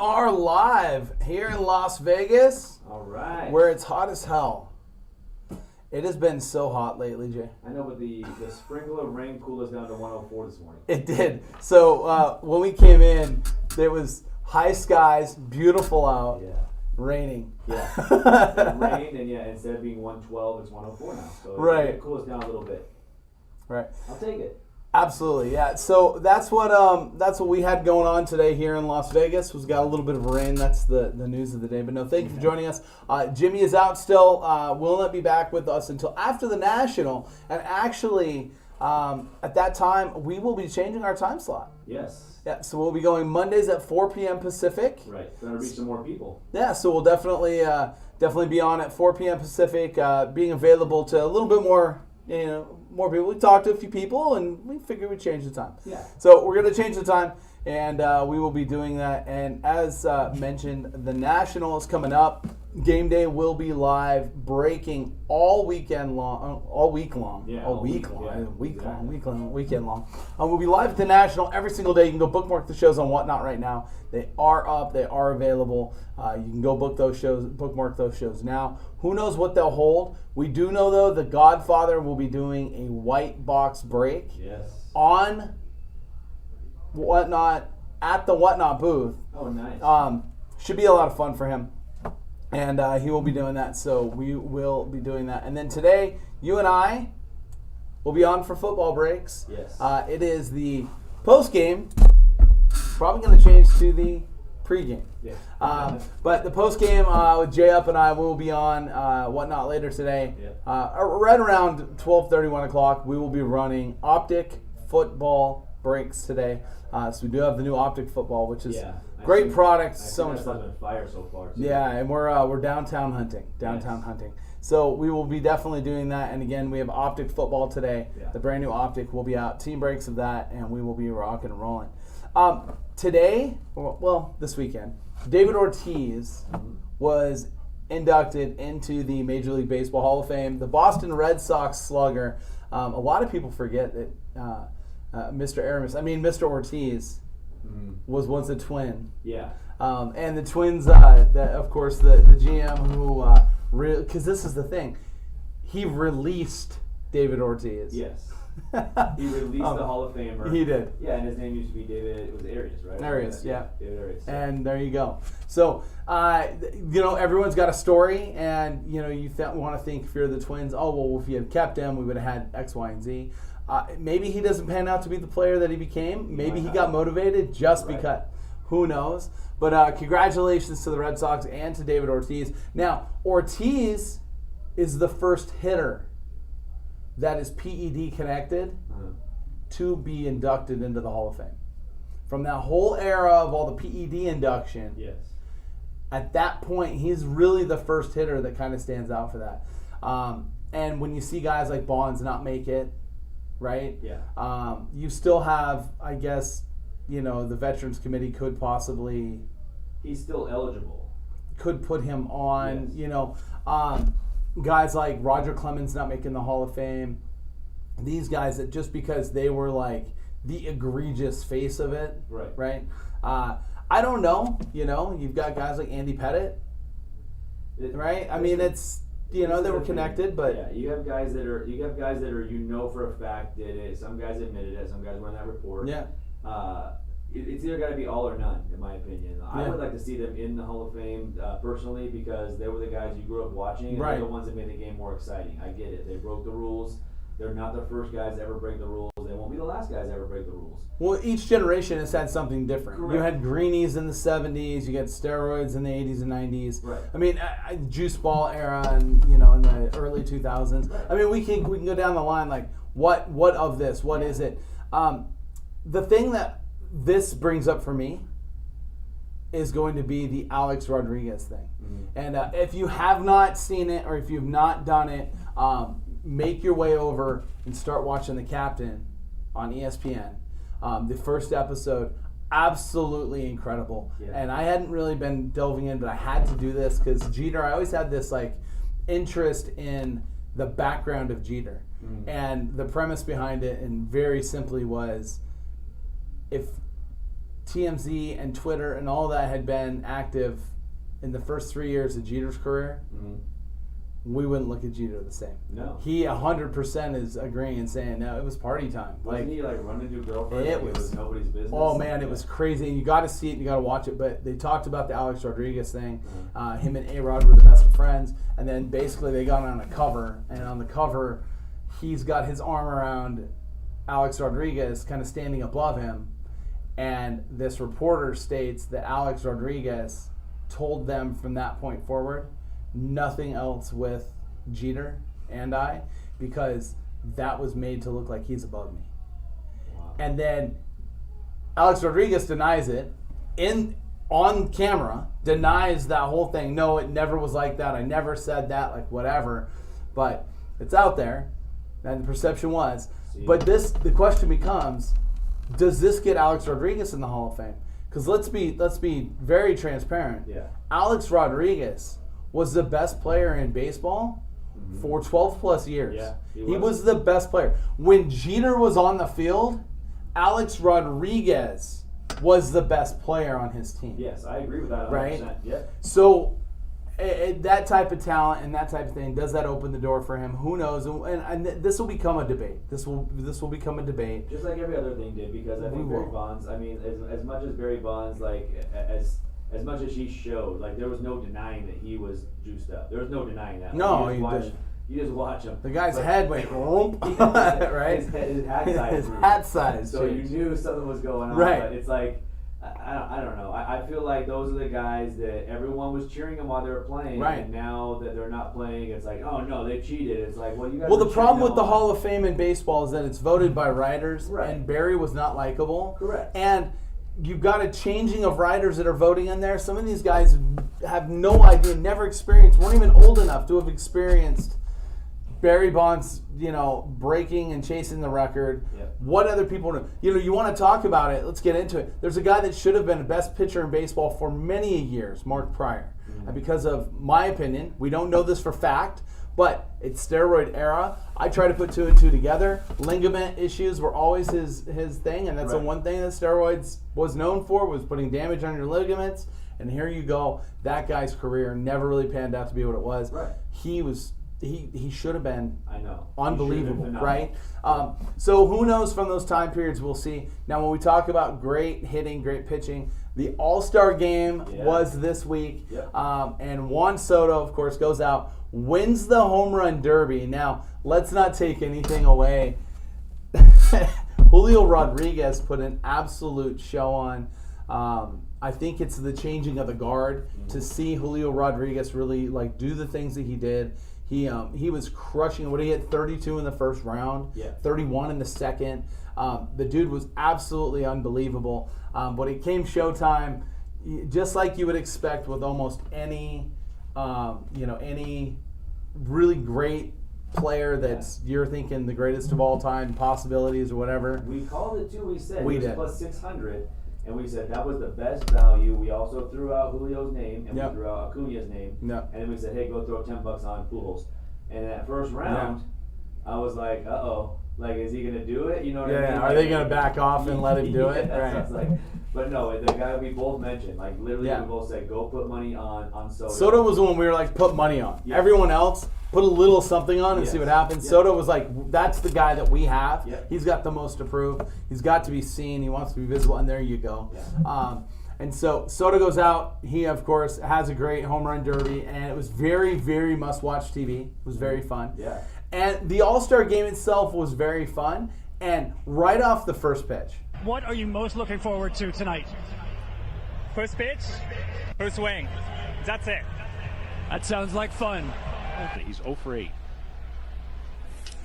are live here in Las Vegas. All right. Where it's hot as hell. It has been so hot lately, Jay. I know, but the sprinkle of rain cooled us down to 104 this morning. It did. So when we came in, there was high skies, beautiful out, raining. Yeah. It rained, and instead of being 112, it's 104 now. So it cooled us down a little bit. Right. I'll take it. Absolutely, yeah. So that's what we had going on today here in Las Vegas. We've got a little bit of rain. That's the news of the day. But no, thank you for joining us. Jimmy is out still. Will not be back with us until after the National. And actually, at that time, we will be changing our time slot. Yes. Yeah. So we'll be going Mondays at 4 p.m. Pacific. Right. Going to reach some more people. Yeah. So we'll definitely be on at 4 p.m. Pacific, being available to a little bit more. More people. We talked to a few people, and we figured we'd change the time. Yeah. So we're going to change the time, and we will be doing that. And as mentioned, the National is coming up. Game Day will be live, breaking all week long. We'll be live at the National every single day. You can go bookmark the shows on Whatnot right now. They are up. They are available. You can go bookmark those shows now. Who knows what they'll hold? We do know, though, the Godfather will be doing a white box break on Whatnot at the Whatnot booth. Oh, nice. Should be a lot of fun for him. And he will be doing that, so we will be doing that. And then today, you and I will be on for football breaks. Yes. It is the post-game. Probably going to change to the pre-game. Yeah. But the post-game with Jay Up and I will be on Whatnot later today. Yeah. Right around 12:30, 1 o'clock, we will be running Optic football breaks today. So we do have the new Optic football, which is great product, so much fun. Been fire so far. So yeah, and we're downtown hunting. So we will be definitely doing that. And again, we have Optic football today. Yeah. The brand new Optic will be out. Team breaks of that, and we will be rocking and rolling. Today, this weekend, David Ortiz was inducted into the Major League Baseball Hall of Fame. The Boston Red Sox slugger. A lot of people forget that Mr. Ortiz was once a Twin. Yeah. And the Twins, of course, the GM who, because this is the thing, he released David Ortiz. Yes. He released the Hall of Famer. He did. Yeah, and his name used to be David. It was Arias, right? Arias, yeah. David Arias. Yeah. And there you go. So, everyone's got a story, and you want to think if you're the Twins, if you had kept him, we would have had X, Y, and Z. Maybe he doesn't pan out to be the player that he became. Maybe he got motivated just because. Who knows? But congratulations to the Red Sox and to David Ortiz. Now, Ortiz is the first hitter that is PED connected to be inducted into the Hall of Fame. From that whole era of all the PED induction, at that point, he's really the first hitter that kind of stands out for that. And when you see guys like Bonds not make it, right? Yeah. You still have, I guess, the Veterans Committee could possibly... He's still eligible. Could put him on, guys like Roger Clemens not making the Hall of Fame. These guys that just because they were like the egregious face of it, right? I don't know, you've got guys like Andy Pettitte, right? I mean, it's... they were connected, but yeah, you have guys that are for a fact did it. Some guys admitted it. Some guys were in that report. Yeah. It's either got to be all or none, in my opinion. I would like to see them in the Hall of Fame personally because they were the guys you grew up watching, and they're the ones that made the game more exciting. I get it. They broke the rules. They're not the first guys to ever break the rules. They won't be the last guys to ever break the rules. Well, each generation has had something different. Correct. You had greenies in the 70s. You got steroids in the 80s and 90s. Right. I mean, juice ball era, and in the early 2000s. Right. I mean, we can go down the line like what of this? What is it? The thing that this brings up for me is going to be the Alex Rodriguez thing. And if you have not seen it or if you've not done it, make your way over and start watching The Captain on ESPN. The first episode, absolutely incredible. Yeah. And I hadn't really been delving in, but I had to do this because Jeter, I always had this interest in the background of Jeter. And the premise behind it, and very simply, was if TMZ and Twitter and all that had been active in the first 3 years of Jeter's career, we wouldn't look at Jeter the same. No. He 100% is agreeing and saying, no, it was party time. Wasn't he running to girlfriend? It was nobody's business. Oh, man, it was crazy. And you got to see it and you got to watch it. But they talked about the Alex Rodriguez thing. Him and A-Rod were the best of friends. And then basically they got on a cover. And on the cover, he's got his arm around Alex Rodriguez, kind of standing above him. And this reporter states that Alex Rodriguez told them from that point forward, nothing else with Jeter and I, because that was made to look like he's above me. Wow. And then Alex Rodriguez denies it on camera, denies that whole thing. No, it never was like that. I never said that, like whatever. But it's out there, and the perception was. But the question becomes, does this get Alex Rodriguez in the Hall of Fame? Because let's be very transparent. Yeah. Alex Rodriguez was the best player in baseball for 12 plus years. Yeah, he was the best player. When Jeter was on the field, Alex Rodriguez was the best player on his team. Yes, I agree with that 100%. Right? Yeah. So that type of talent and that type of thing, does that open the door for him? Who knows? And this will become a debate. This will become a debate. Just like every other thing did, because I think Barry Bonds, I mean, as much as Barry Bonds, like, as much as he showed, like, there was no denying that he was juiced up. There was no denying that. No, you just watch him. The guy's head went right? His hat size. His hat size. So you knew something was going on. Right. But it's like, I don't know. I feel like those are the guys that everyone was cheering them while they were playing. Right. And now that they're not playing, it's like, oh no, they cheated. It's like, well, you guys. Well, the problem with the Hall of Fame in baseball is that it's voted by writers, right. and Barry was not likable. Correct. And you've got a changing of writers that are voting in there. Some of these guys have no idea, never experienced, weren't even old enough to have experienced Barry Bonds, breaking and chasing the record. Yep. What other people know? You want to talk about it. Let's get into it. There's a guy that should have been the best pitcher in baseball for many years, Mark Pryor. And because of my opinion, we don't know this for fact, but it's steroid era. I try to put 2 and 2 together. Ligament issues were always his thing, and that's the one thing that steroids was known for, was putting damage on your ligaments. And here you go. That guy's career never really panned out to be what it was. Right. He should have been unbelievable, right? So who knows from those time periods, we'll see. Now, when we talk about great hitting, great pitching, the All-Star game was this week. Yep. And Juan Soto, of course, goes out, wins the home run derby. Now, let's not take anything away. Julio Rodriguez put an absolute show on. I think it's the changing of the guard to see Julio Rodriguez really do the things that he did. He was crushing. What he hit 32 in the first round, 31 in the second. The dude was absolutely unbelievable. But it came showtime, just like you would expect with almost any really great player that's you're thinking the greatest of all time possibilities or whatever. We called it too. We said we it was did. plus 600. And we said that was the best value. We also threw out Julio's name, and we threw out Acuna's name. Yep. And then we said, hey, go throw $10 on Pujols. And that first round, I was like, uh-oh. Like, is he going to do it? You know what I mean? Yeah, are they going to back off and let him do it? Right. But no, the guy we both mentioned, literally we both said, go put money on Soto. Soto was the one we were like, put money on. Yeah. Everyone else, put a little something on and see what happens. Yeah. Soto was like, that's the guy that we have. Yeah. He's got the most to prove. He's got to be seen. He wants to be visible, and there you go. Yeah. And so Soto goes out. He, of course, has a great home run derby, and it was very, very must-watch TV. It was very fun. Yeah. And the All-Star game itself was very fun. And right off the first pitch. What are you most looking forward to tonight? First pitch, first swing. That's it. That sounds like fun. He's 0 for 8.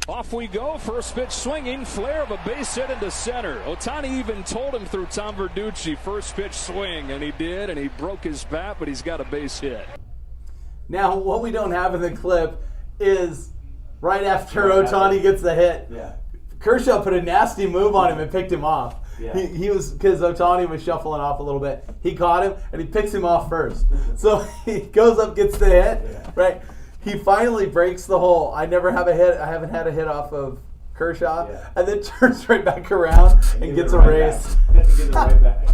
Off we go. First pitch swinging. Flare of a base hit into center. Ohtani even told him through Tom Verducci, first pitch swing, and he did, and he broke his bat, but he's got a base hit. Now, what we don't have in the clip is right after Ohtani gets the hit. Yeah. Kershaw put a nasty move on him and picked him off. Yeah. He was, because Ohtani was shuffling off a little bit. He caught him and he picks him off first. So he goes up, gets the hit, right? He finally breaks the hole. I haven't had a hit off of Kershaw, Yeah. and then turns right back around and gets erased. Gets it right back.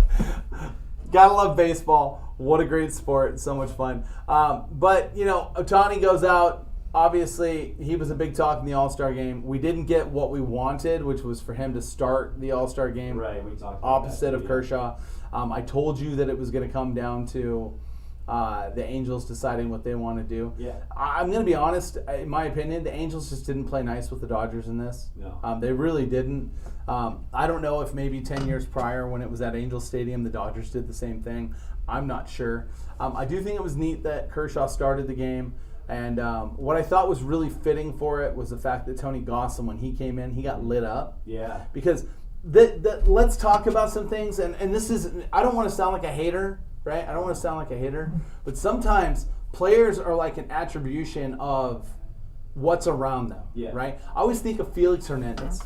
Gotta love baseball. What a great sport. So much fun. But, Ohtani goes out. Obviously, he was a big talk in the All-Star game. We didn't get what we wanted, which was for him to start the All-Star game. Right, we talked about opposite that, of Kershaw. I told you that it was going to come down to the Angels deciding what they want to do. Yeah. I'm going to be honest. In my opinion, the Angels just didn't play nice with the Dodgers in this. No. They really didn't. I don't know if maybe 10 years prior when it was at Angel Stadium, the Dodgers did the same thing. I'm not sure. I do think it was neat that Kershaw started the game. And what I thought was really fitting for it was the fact that Tony Gosselin, when he came in, he got lit up. Yeah. Because let's talk about some things. And this is, I don't want to sound like a hater, right? I don't want to sound like a hater. But sometimes players are like an attribution of what's around them, right? I always think of Felix Hernandez.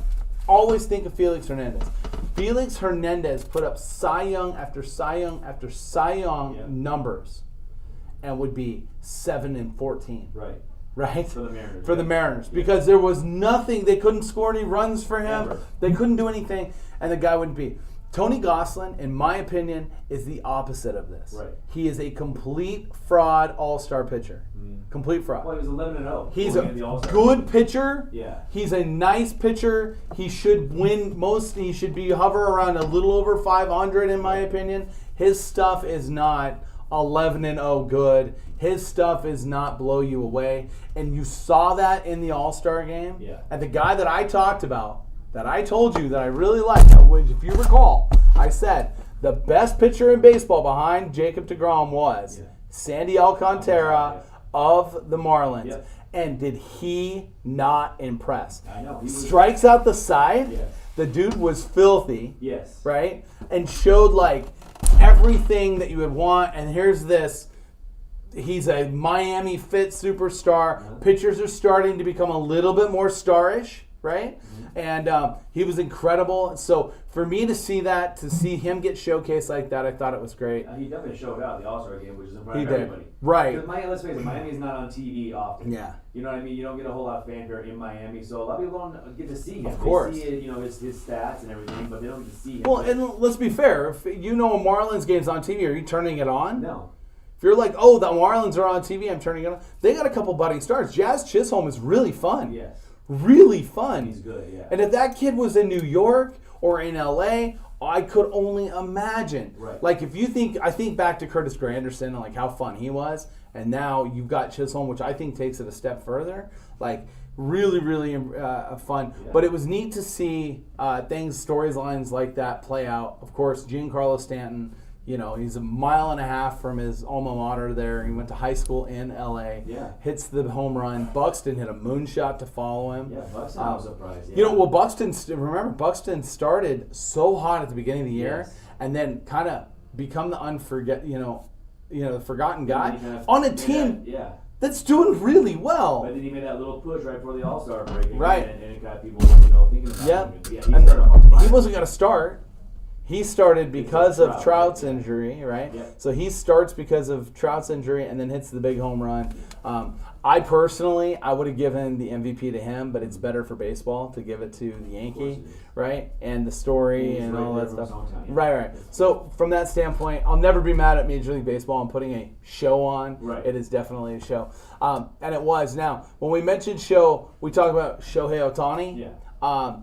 Felix Hernandez put up Cy Young after Cy Young after Cy Young numbers and would be 7-14. Right? For the Mariners. Because there was nothing. They couldn't score any runs for him. They couldn't do anything. And the guy wouldn't be. Tony Gosselin, in my opinion, is the opposite of this. Right. He is a complete fraud all-star pitcher. Complete fraud. Well, he was 11-0. He's a good pitcher. Yeah. He's a nice pitcher. He should win most. He should be hover around a little over 500, in my opinion. His stuff is not 11-0 good. His stuff is not blow you away. And you saw that in the All-Star game. Yeah. And the guy that I talked about, that I told you that I really liked, which if you recall, I said the best pitcher in baseball behind Jacob deGrom was Sandy Alcantara of the Marlins. Yep. And did he not impress? I know. Strikes out the side. Yes. The dude was filthy. Yes. Right? And showed like everything that you would want. And here's this. He's a Miami fit superstar. Pitchers are starting to become a little bit more starish, right? And he was incredible. So for me to see that, to see him get showcased like that, I thought it was great. He definitely showed out the All-Star game, which is in front He of did. everybody. Right. Because let's face it, Miami's not on TV often. Yeah. You know what I mean? You don't get a whole lot of fanfare in Miami, so a lot of people don't get to see him. Of course. They see his stats and everything, but they don't get to see him. Well, and let's be fair. If you know a Marlins game's on TV, are you turning it on? No. If you're like, oh, the Marlins are on TV, I'm turning it on. They got a couple budding stars. Jazz Chisholm is really fun. Yes. Really fun. He's good, yeah. And if that kid was in New York or in LA, I could only imagine. Right. Like I think back to Curtis Granderson and like how fun he was, and now you've got Chisholm, which I think takes it a step further. Like really, really fun. Yeah. But it was neat to see storylines like that play out. Of course, Giancarlo Stanton. You know, he's a mile and a half from his alma mater there. He went to high school in L.A. Yeah. Hits the home run. Buxton hit a moonshot to follow him. Yeah, Buxton was surprised. Yeah. You know, well, Buxton started so hot at the beginning of the year and then kind of become the the forgotten guy on a team that's doing really well. But then he made that little push right before the All-Star break. Right. And it got people, thinking about him. Yeah, he wasn't going to start. He started because of Trout's injury, right? Yeah. So he starts because of Trout's injury and then hits the big home run. I would have given the MVP to him, but it's better for baseball to give it to the Yankee, right? And the story and all that stuff. Right. So from that standpoint, I'll never be mad at Major League Baseball and putting a show on. Right. It is definitely a show. And it was. Now, when we mentioned show, we talk about Shohei Ohtani. Yeah.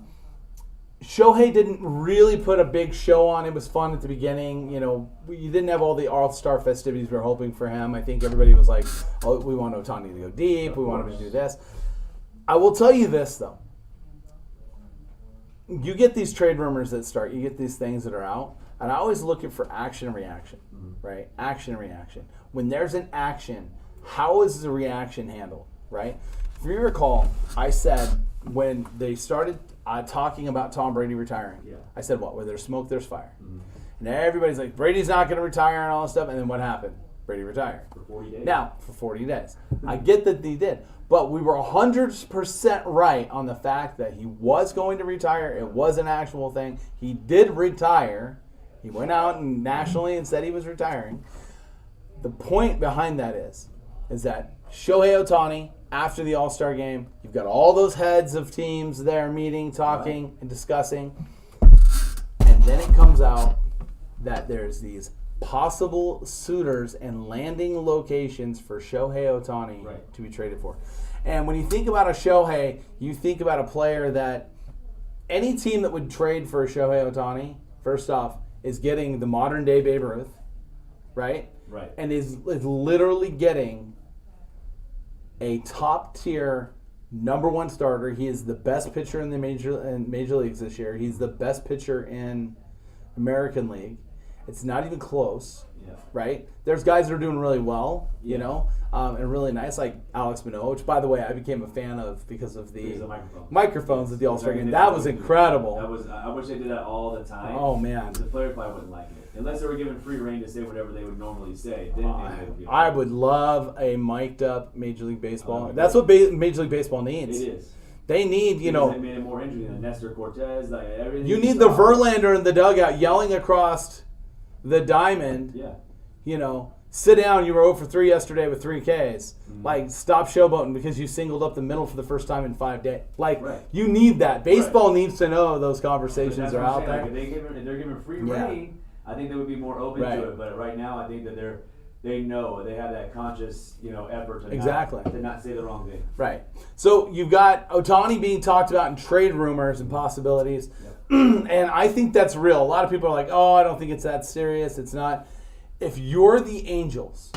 Shohei didn't really put a big show on. It was fun at the beginning. You know, you didn't have all the All-Star festivities we were hoping for him. I think everybody was like, oh, we want Ohtani to go deep. We want him to do this. I will tell you this, though. You get these trade rumors that start. You get these things that are out. And I always look for action and reaction, right? Action and reaction. When there's an action, how is the reaction handled, right? If you recall, I said when they started talking about Tom Brady retiring. Yeah. I said, what? Where there's smoke, there's fire. And everybody's like, Brady's not going to retire and all this stuff. And then what happened? Brady retired. For 40 days. Now, for 40 days. I get that he did. But we were 100% right on the fact that he was going to retire. It was an actual thing. He did retire. He went out and nationally and said he was retiring. The point behind that is that Shohei Ohtani after the All-Star game. You've got all those heads of teams there meeting, talking, and discussing. And then it comes out that there's these possible suitors and landing locations for Shohei Ohtani to be traded for. And when you think about a Shohei, you think about a player that any team that would trade for a Shohei Ohtani, first off, is getting the modern-day Babe Ruth, right? Right. And is literally getting a top-tier number one starter. He is the best pitcher in the major leagues this year. He's the best pitcher in American League. It's not even close, right? There's guys that are doing really well, you know, and really nice, like Alex Manoah, which, by the way, I became a fan of because of the microphones at the All-Star game. That was incredible. I wish they did that all the time. Oh, man. The players probably wouldn't like it. Unless they were given free reign to say whatever they would normally say. Then I would love a mic'd-up Major League Baseball. That's what Major League Baseball needs. It is. They need, you know... They made it more interesting than Nestor Cortez, like everything. You need the Verlander in the dugout yelling across the diamond, you know, sit down, you were 0 for 3 yesterday with 3 Ks. Like, stop showboating because you singled up the middle for the first time in 5 days. Like, you need that. Baseball needs to know those conversations are out there. Like, if they're given free reign, I think they would be more open to it. But right now, I think that they know, they have that conscious, you know, effort to not say the wrong thing. Right. So you've got Ohtani being talked about in trade rumors and possibilities. And I think that's real. A lot of people are like, oh, I don't think it's that serious. It's not. If you're the Angels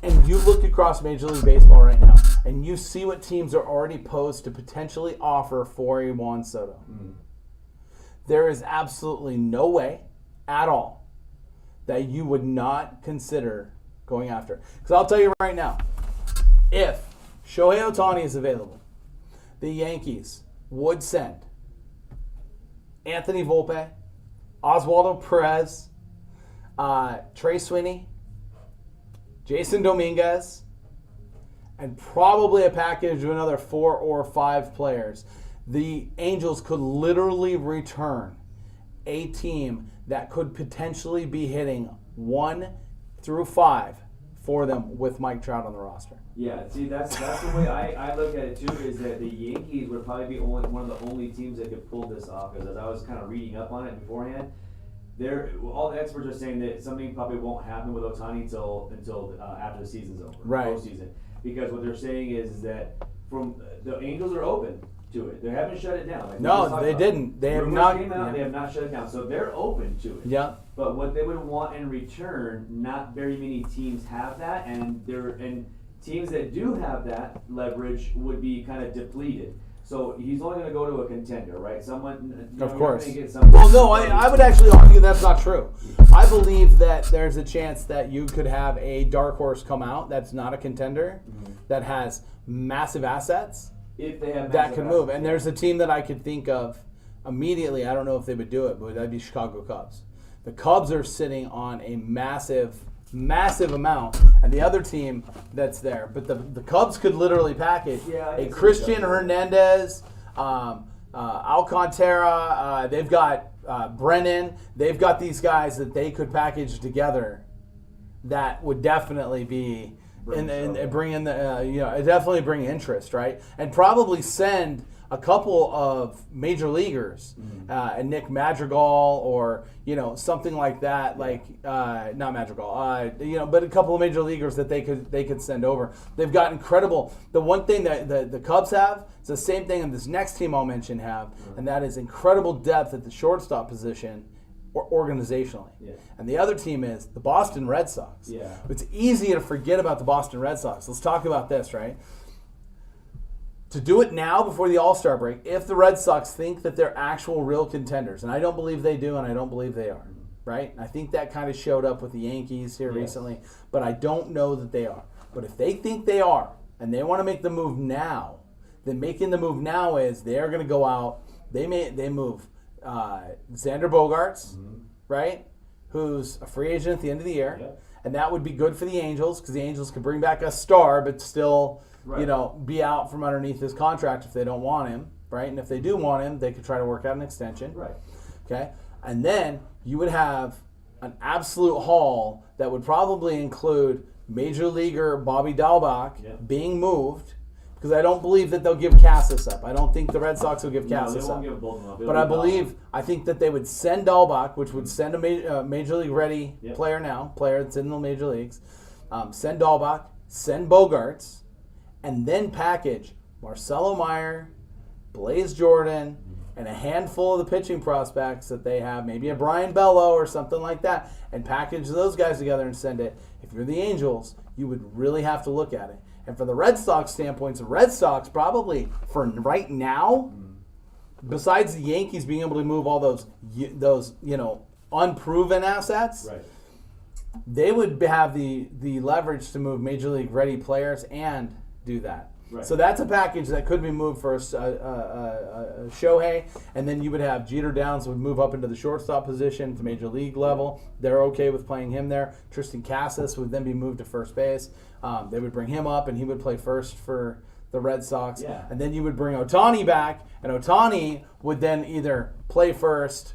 and you look across Major League Baseball right now and you see what teams are already posed to potentially offer for a Juan Soto, there is absolutely no way at all that you would not consider going after. Because I'll tell you right now, if Shohei Ohtani is available, the Yankees would send Anthony Volpe, Oswaldo Perez, Trey Sweeney, Jason Dominguez, and probably a package of another 4 or 5 players. The Angels could literally return a team that could potentially be hitting 1 through 5 for them with Mike Trout on the roster. Yeah, see, that's the way I look at it too, is that the Yankees would probably be one of the only teams that could pull this off, because as I was kind of reading up on it beforehand, all the experts are saying that something probably won't happen with Ohtani until after the season's over, postseason, because what they're saying is that from the Angels are open to it. They haven't shut it down. Like no, they didn't. They have not. They have not shut it down, so they're open to it. Yeah. But what they would want in return, not very many teams have that, and teams that do have that leverage would be kind of depleted. So he's only going to go to a contender, right? Of course. Well, no, I would actually argue that's not true. I believe that there's a chance that you could have a dark horse come out that's not a contender, that has massive assets, if they have that can move. And there's a team that I could think of immediately. I don't know if they would do it, but that'd be Chicago Cubs. The Cubs are sitting on a massive amount, and the other team that's there. But the Cubs could literally package a Christian Hernandez, Alcantara. They've got Brennan. They've got these guys that they could package together that would definitely be definitely bring interest, right? And probably send a couple of major leaguers, and Nick Madrigal, or something like that, not Madrigal, but a couple of major leaguers that they could send over. They've got incredible. The one thing that the Cubs have is the same thing, and this next team I'll mention have, and that is incredible depth at the shortstop position, or organizationally. Yeah. And the other team is the Boston Red Sox. Yeah. It's easy to forget about the Boston Red Sox. Let's talk about this, right? To do it now before the All-Star break, if the Red Sox think that they're actual real contenders, and I don't believe they do, and I don't believe they are, right? I think that kind of showed up with the Yankees here recently, but I don't know that they are. But if they think they are, and they want to make the move now, then making the move now is they're going to go out, they move Xander Bogaerts, right, who's a free agent at the end of the year, and that would be good for the Angels, because the Angels could bring back a star, but still... be out from underneath his contract if they don't want him, right? And if they do want him, they could try to work out an extension. Right. Okay? And then you would have an absolute haul that would probably include Major Leaguer Bobby Dalbec being moved. because I don't believe that they'll give Cassis up. I don't think the Red Sox will give Cassis they won't up. give both of them up. But I think that they would send Dahlbach, which would send a major league ready player that's in the major leagues. Send Dahlbach, send Bogarts, and then package Marcelo Meyer, Blaze Jordan, and a handful of the pitching prospects that they have, maybe a Brian Bello or something like that, and package those guys together and send it. If you're the Angels, you would really have to look at it. And from the Red Sox standpoint, the Red Sox probably, for right now, besides the Yankees being able to move all those unproven assets, Right. they would have the leverage to move major league ready players and do that. Right. So that's a package that could be moved for a Shohei, and then you would have Jeter Downs would move up into the shortstop position to major league level. They're okay with playing him there. Tristan Cassis would then be moved to first base. They would bring him up, and he would play first for the Red Sox. Yeah. And then you would bring Ohtani back, and Ohtani would then either play first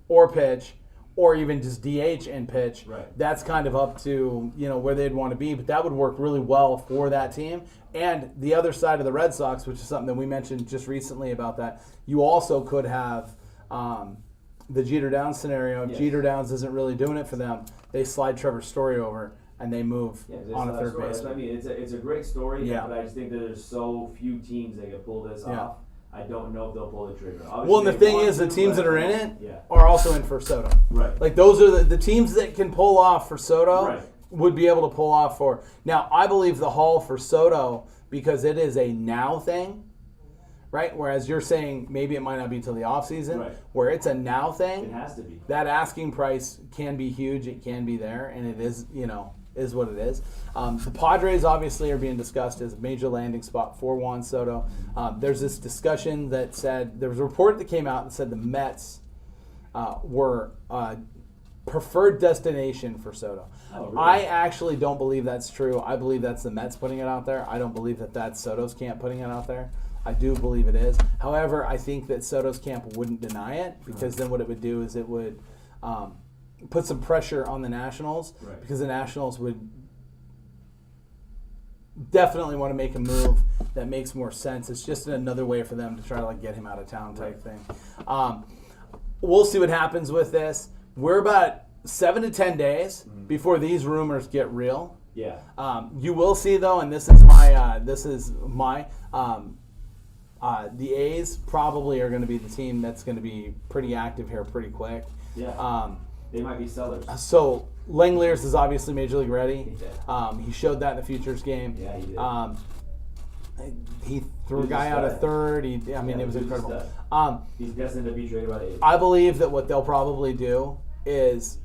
or pitch, or even just DH and pitch. Right. That's kind of up to where they'd want to be, but that would work really well for that team. And the other side of the Red Sox, which is something that we mentioned just recently about that, you also could have the Jeter Downs scenario. If Jeter Downs isn't really doing it for them, they slide Trevor Story over and they move on a third base. I mean, it's a great story, Yeah. but I just think that there's so few teams that can pull this off. I don't know if they'll pull the trigger. Well, and the thing is, the teams that are in it Yeah. are also in for Soto. Right. Like, those are the teams that can pull off for Soto Right. would be able to pull off for. Now, I believe the haul for Soto, because it is a now thing, right? Whereas you're saying maybe it might not be until the offseason, Right. where it's a now thing. It has to be. That asking price can be huge. It can be there, and it is, is what it is. The Padres obviously are being discussed as a major landing spot for Juan Soto. There's this discussion that said, there was a report that came out that said the Mets were preferred destination for Soto. Oh, really? I actually don't believe that's true. I believe that's the Mets putting it out there. I don't believe that that's Soto's camp putting it out there. I do believe it is. However, I think that Soto's camp wouldn't deny it, because then what it would do is it would put some pressure on the Nationals, Right. because the Nationals would definitely want to make a move that makes more sense. It's just another way for them to try to get him out of town type thing. We'll see what happens with this. We're about 7 to 10 days before these rumors get real. Yeah. You will see, though, and this is my the A's probably are going to be the team that's going to be pretty active here pretty quick. Yeah. They might be sellers. So Langeliers is obviously major league ready. He showed that in the Futures game. Yeah, he did. He threw a guy out of third. It was incredible. He's destined to be traded by the A's. I believe that what they'll probably do is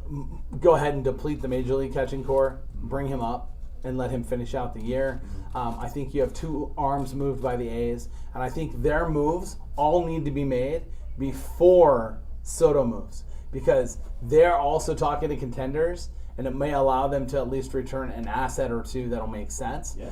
go ahead and deplete the major league catching core, bring him up, and let him finish out the year. I think you have 2 arms moved by the A's, and I think their moves all need to be made before Soto moves, because they're also talking to contenders, and it may allow them to at least return an asset or two that'll make sense. Yeah.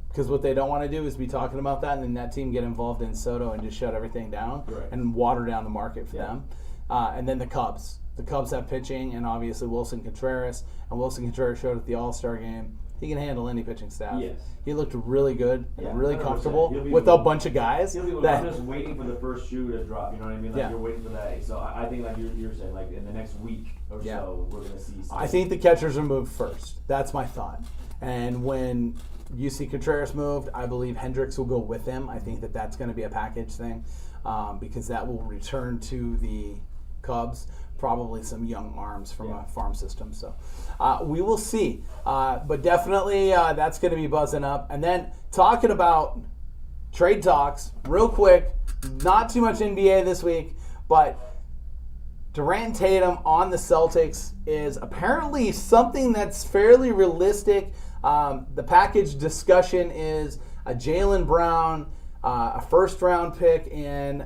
Because what they don't want to do is be talking about that and then that team get involved in Soto and just shut everything down and water down the market for them. And then the Cubs. The Cubs have pitching, and obviously Wilson Contreras. And Wilson Contreras showed at the All-Star game he can handle any pitching staff. Yes. He looked really good and really 100%. comfortable He'll be with a bunch of guys. He'll be I'm just waiting for the first shoe to drop. You know what I mean? You're waiting for that. So I think, like you're saying, in the next week or so, we're going to see something. I think the catchers are moved first. That's my thought. And when you see Contreras moved, I believe Hendricks will go with him. I think that that's going to be a package thing, because that will return to the Cubs probably some young arms from a farm system. So we will see. But definitely that's going to be buzzing up. And then talking about trade talks, real quick, not too much NBA this week, but Durant Tatum on the Celtics is apparently something that's fairly realistic. The package discussion is a Jaylen Brown, a first-round pick in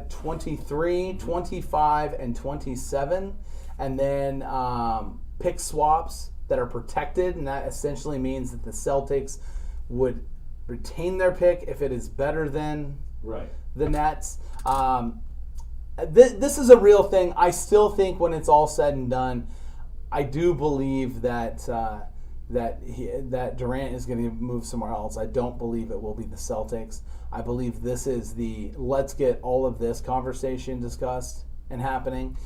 23, 25, and 27, and then pick swaps that are protected, and that essentially means that the Celtics would retain their pick if it is better than the Nets. This is a real thing. I still think when it's all said and done, I do believe that that Durant is going to move somewhere else. I don't believe it will be the Celtics. I believe this is the let's get all of this conversation discussed and happening.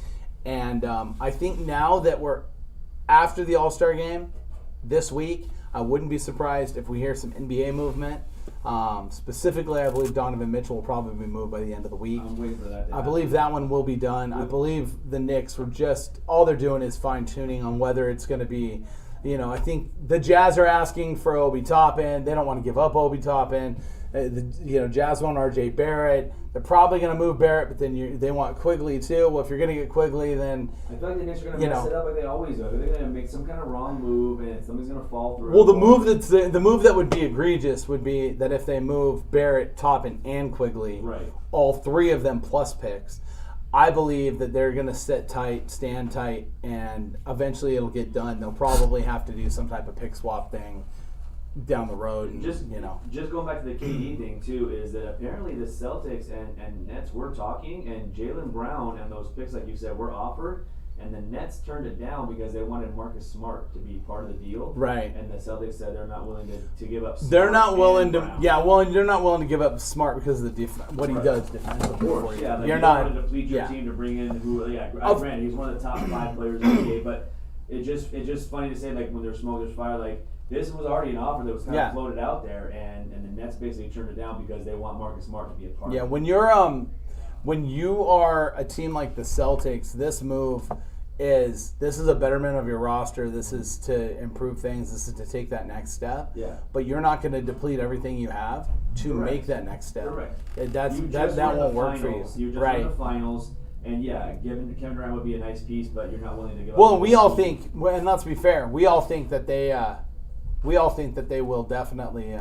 And I think now that we're after the All-Star game this week, I wouldn't be surprised if we hear some NBA movement. Specifically, I believe Donovan Mitchell will probably be moved by the end of the week. I'm waiting for that to I believe that one will be done. I believe the Knicks were all they're doing is fine-tuning on whether it's going to be, I think the Jazz are asking for Obi Toppin. They don't want to give up Obi Toppin. Jazz want R.J. Barrett. They're probably going to move Barrett, but then they want Quigley too. Well, if you're going to get Quigley, then I feel like the Knicks are going to mess it up like they always do. They're going to make some kind of wrong move, and something's going to fall through. Well, the move that would be egregious would be that if they move Barrett, Toppin, and Quigley, right, all three of them plus picks, I believe that they're going to sit tight, stand tight, and eventually it'll get done. They'll probably have to do some type of pick swap thing down the road. And, just going back to the KD thing too, is that apparently the Celtics and Nets were talking, and Jaylen Brown and those picks, like you said, were offered, and the Nets turned it down because they wanted Marcus Smart to be part of the deal. Right. And the Celtics said they're not willing to give up Smart. They're not willing to. Brown. Yeah, well, you're not willing to give up Smart because of the what he does defensively. Of course, yeah. Like you're you not don't want to deplete your team to bring in who. Yeah, granted, he's one of the top 5 players in the NBA, but it's just funny to say, like, when there's smoke, there's fire. Like, this was already an offer that was kind of floated out there, and the Nets basically turned it down because they want Marcus Smart to be a part. Yeah, when you are a team like the Celtics, this is a betterment of your roster. This is to improve things. This is to take that next step. Yeah. But you're not going to deplete everything you have to make that next step. Correct. That won't work for you. You just won the finals. And Kevin Durant would be a nice piece, but you're not willing to give up. Well, we all think, and let's be fair, we all think that they will definitely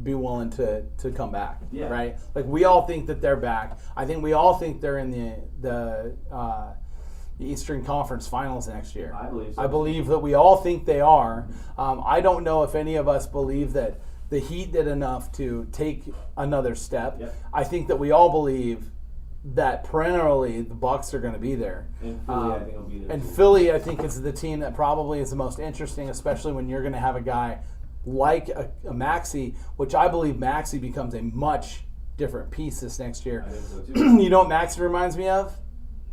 be willing to come back. Yeah. Right? Like, we all think that they're back. I think we all think they're in the Eastern Conference Finals next year. I believe so. I believe that we all think they are. I don't know if any of us believe that the Heat did enough to take another step. Yep. I think that we all believe that perennially the Bucks are going to be there. And Philly, I think, will be there. And Philly, I think, is the team that probably is the most interesting, especially when you're going to have a guy like a Maxey, which I believe Maxey becomes a much different piece this next year. I think so too. You know what Maxey reminds me of?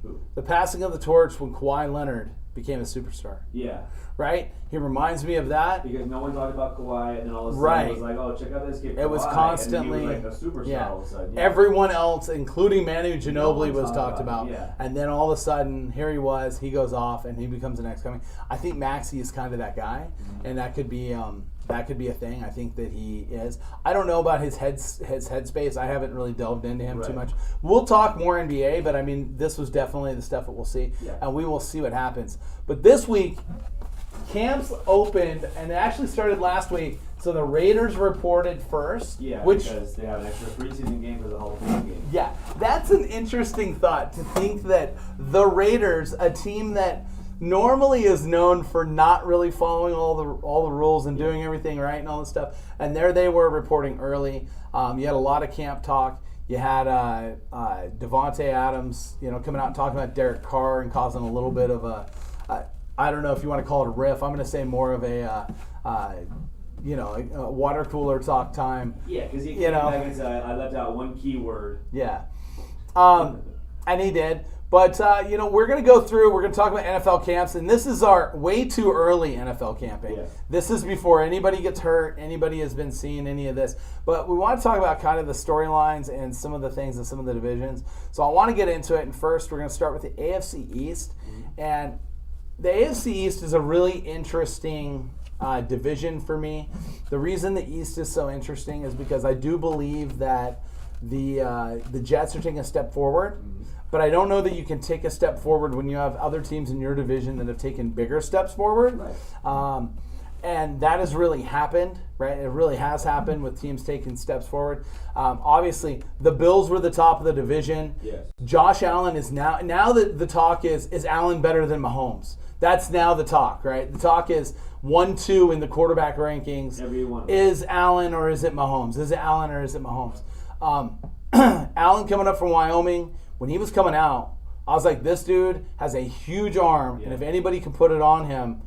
Who? The passing of the torch when Kawhi Leonard became a superstar. Yeah. Right? He reminds me of that. Because no one talked about Kawhi, and then all of a sudden it was like, oh, check out this kid Kawhi. It was constantly, and he was like a superstar all of a sudden. Yeah. Everyone else, including Manu Ginobili, was talked about. Yeah. And then all of a sudden, here he was, he goes off, and he becomes the next coming. I think Maxey is kind of that guy, and that could be a thing. I think that he is. I don't know about his headspace. I haven't really delved into him too much. We'll talk more NBA, but I mean, this was definitely the stuff that we'll see, and we will see what happens. But this week, camps opened, and it actually started last week. So the Raiders reported first. Yeah, because they have an extra preseason game for the Hall of Fame game. Yeah, that's an interesting thought to think that the Raiders, a team that normally is known for not really following all the rules and doing everything right and all this stuff, and there they were reporting early. You had a lot of camp talk. You had Devontae Adams, coming out and talking about Derek Carr and causing a little bit of a I don't know if you want to call it a riff. I'm going to say more of a water cooler talk time. Yeah, because he came back and said, I left out one key word. Yeah. And he did. But, we're going to go through, we're going to talk about NFL camps, and this is our way too early NFL camping. Yeah. This is before anybody gets hurt, anybody has been seeing any of this. But we want to talk about kind of the storylines and some of the things in some of the divisions. So I want to get into it, and first we're going to start with the AFC East. And the AFC East is a really interesting division for me. The reason the East is so interesting is because I do believe that the Jets are taking a step forward, but I don't know that you can take a step forward when you have other teams in your division that have taken bigger steps forward. Right. And that has really happened, right? It really has happened with teams taking steps forward. Obviously, the Bills were the top of the division. Yes. Josh Allen is now that the talk is Allen better than Mahomes? That's now the talk, right? The talk is 1-2 in the quarterback rankings. Everyone. Is Allen or is it Mahomes? Is it Allen or is it Mahomes? Allen coming up from Wyoming, when he was coming out, I was like, this dude has a huge arm, and if anybody can put it on him,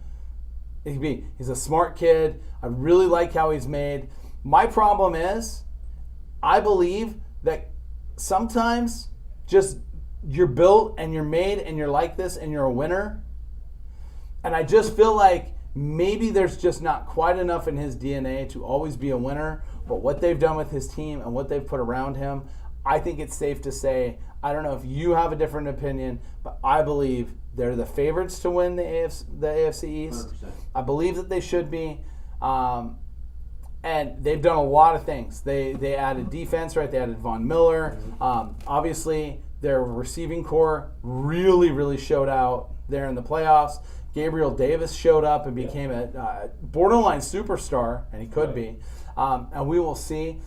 He's a smart kid. I really like how he's made. My problem is, I believe that sometimes just you're built and you're made and you're like this and you're a winner. And I just feel like maybe there's just not quite enough in his DNA to always be a winner. But what they've done with his team and what they've put around him, I think it's safe to say, I don't know if you have a different opinion, but I believe they're the favorites to win the AFC East. 100%. I believe that they should be. And they've done a lot of things. They added defense, right? They added Von Miller. Obviously, their receiving core really, really showed out there in the playoffs. Gabriel Davis showed up and became a borderline superstar, and he could be. And we will see.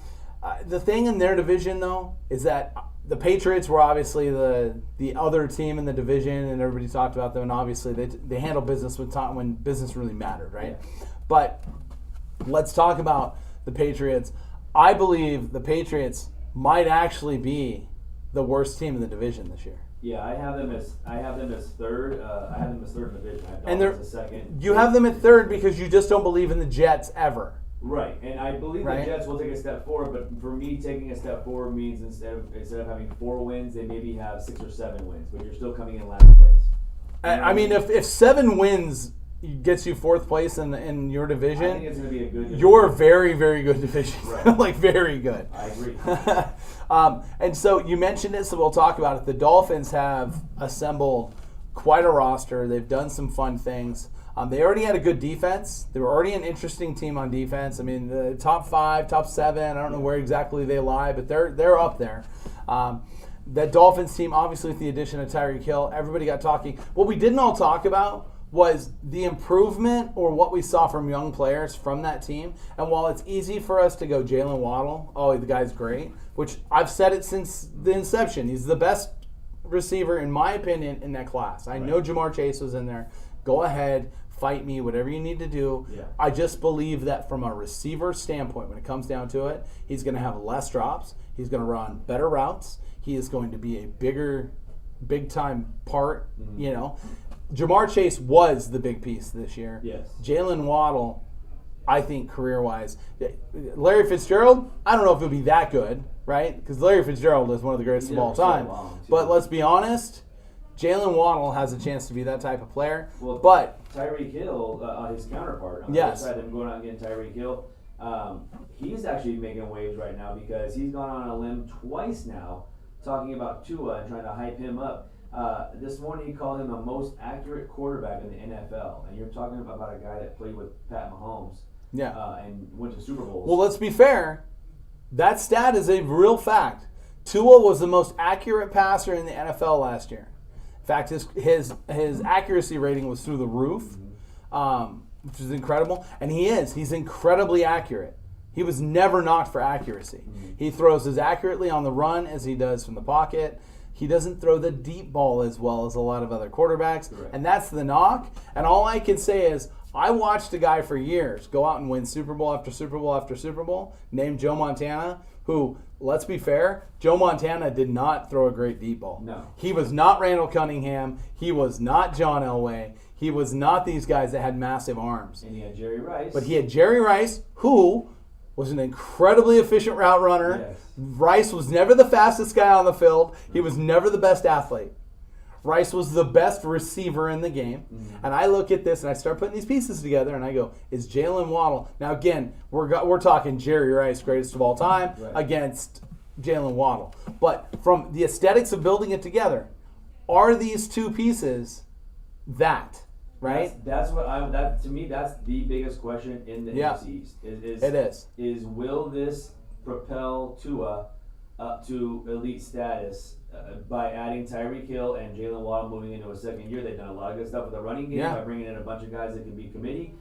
The thing in their division, though, is that the Patriots were obviously the other team in the division, and everybody talked about them. And obviously, they handle business when business really mattered, right? Yeah. But let's talk about the Patriots. I believe the Patriots might actually be the worst team in the division this year. Yeah, I have them as third. I have them as third in the division. I have And Dolphins as second. You have them at third because you just don't believe in the Jets ever. Right, and I believe Right. the Jets will take a step forward, but for me, taking a step forward means instead of having 4 wins, they maybe have 6 or 7 wins, but you're still coming in last place. I mean, if 7 wins gets you 4th place in your I think division, it's going to be a good division. you're a very, very good division. Right. Like, very good. I agree. And so you mentioned it, so we'll talk about it. The Dolphins have assembled quite a roster. They've done some fun things. They already had a good defense. They were already an interesting team on defense. I mean, the top 5, top 7, I don't know where exactly they lie, but they're up there. That Dolphins team, obviously with the addition of Tyreek Hill, everybody got talking. What we didn't all talk about was the improvement or what we saw from young players from that team. And while it's easy for us to go Jalen Waddle, oh, the guy's great, which I've said it since the inception. He's the best receiver, in my opinion, in that class. I know Jamar Chase was in there. Go ahead, fight me, whatever you need to do. Yeah. I just believe that from a receiver standpoint, when it comes down to it, he's going to have less drops. He's going to run better routes. He is going to be a big-time part, you know. Jamar Chase was the big piece this year. Yes. Jalen Waddle, I think career-wise. Larry Fitzgerald, I don't know if he'll be that good, right? Because Larry Fitzgerald is one of the greatest of all time. But let's be honest, Jalen Waddle has a chance to be that type of player. Well, but Tyreek Hill, his counterpart, on Yes. the other side, him going out and getting Tyreek Hill, he's actually making waves right now because he's gone on a limb twice now, talking about Tua and trying to hype him up. This morning he called him the most accurate quarterback in the NFL, and you're talking about a guy that played with Pat Mahomes, and went to Super Bowls. well, let's be fair. That stat is a real fact. Tua was the most accurate passer in the NFL last year. In fact, his accuracy rating was through the roof, which is incredible. And he's incredibly accurate. He was never knocked for accuracy. He throws as accurately on the run as he does from the pocket. He doesn't throw the deep ball as well as a lot of other quarterbacks. Correct. And that's the knock. And all I can say is I watched a guy for years go out and win Super Bowl after Super Bowl after Super Bowl, named Joe Montana, who, let's be fair, Joe Montana did not throw a great deep ball. No. He was not Randall Cunningham. He was not John Elway. He was not these guys that had massive arms. And he had Jerry Rice. But he had Jerry Rice, who was an incredibly efficient route runner. Yes. Rice was never the fastest guy on the field. He was never the best athlete. Rice was the best receiver in the game. And I look at this and I start putting these pieces together and I go, is Jalen Waddle, now again, we're talking Jerry Rice, greatest of all time, against Jalen Waddle. But from the aesthetics of building it together, are these two pieces that, right? That's what to me, that's the biggest question in the NFC East. It is. Is will this propel Tua up to elite status by adding Tyreek Hill and Jalen Waddle moving into a second year? They've done a lot of good stuff with the running game by bringing in a bunch of guys that can be committee.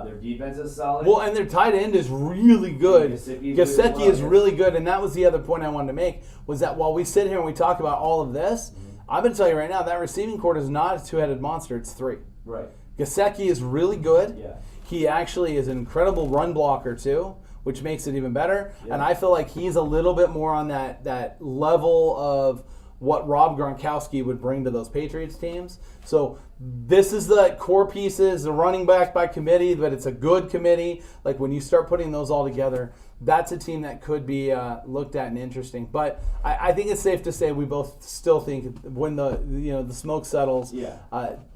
Their defense is solid. Well, and their tight end is really good. Gesicki is well, really good, and that was the other point I wanted to make, was that while we sit here and we talk about all of this, I'm going to tell you right now, that receiving corps is not a two-headed monster, it's 3. Right. Gesicki is really good. Yeah. He actually is an incredible run blocker, too, which makes it even better. Yeah. And I feel like he's a little bit more on that level of what Rob Gronkowski would bring to those Patriots teams. So this is the core pieces, the running back by committee, but it's a good committee. Like when you start putting those all together, that's a team that could be looked at and interesting. But I think it's safe to say we both still think when the smoke settles,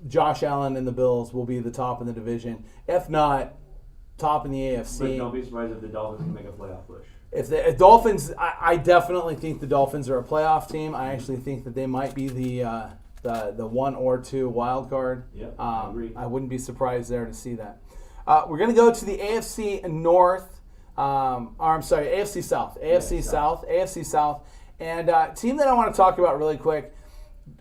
Josh Allen and the Bills will be the top in the division. If not, top in the AFC. But don't be surprised if the Dolphins can make a playoff push. If the Dolphins, I definitely think the Dolphins are a playoff team. I actually think that they might be the 1 or 2 wild card. Yep, I agree. I wouldn't be surprised there to see that. We're going to go to the AFC North. AFC South. AFC South. And team that I want to talk about really quick,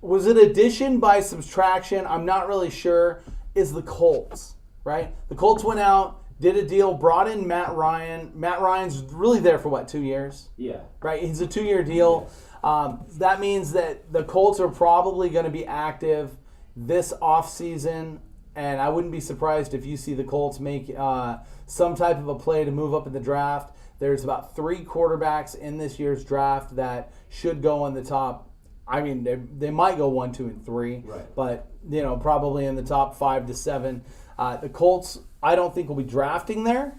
was it addition by subtraction? I'm not really sure, is the Colts, right? The Colts went out, did a deal, brought in Matt Ryan. Matt Ryan's really there for 2 years? Yeah. Right? He's a 2-year deal. Yes. That means that the Colts are probably going to be active this offseason, and I wouldn't be surprised if you see the Colts make some type of a play to move up in the draft. There's about 3 quarterbacks in this year's draft that should go in the top. I mean, they might go 1, 2, and 3, right. But probably in the top 5 to 7. The Colts, I don't think will be drafting there.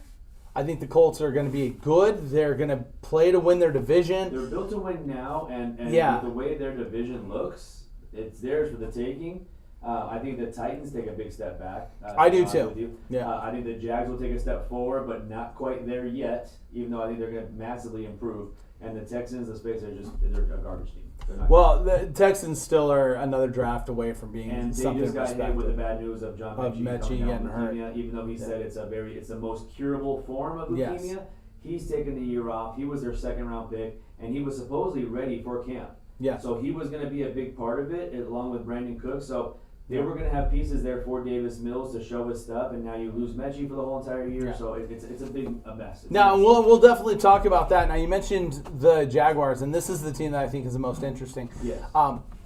I think the Colts are going to be good. They're going to play to win their division. They're built to win now, and with the way their division looks, it's theirs for the taking. I think the Titans take a big step back. I do too. Yeah. I think the Jags will take a step forward, but not quite there yet, even though I think they're going to massively improve. And the Texans, the Space, they're a garbage team. Well, the Texans still are another draft away from being something respected. And they just got hit with the bad news of John Mechie getting hurt. Even though he said it's the most curable form of leukemia. Yes. He's taken the year off. He was their 2nd-round pick, and he was supposedly ready for camp. Yeah. So he was going to be a big part of it, along with Brandon Cooks. So they were going to have pieces there for Davis Mills to show his stuff, and now you lose Mechie for the whole entire year, so it's a big mess. Now, we'll definitely talk about that. Now, you mentioned the Jaguars, and this is the team that I think is the most interesting. Yes.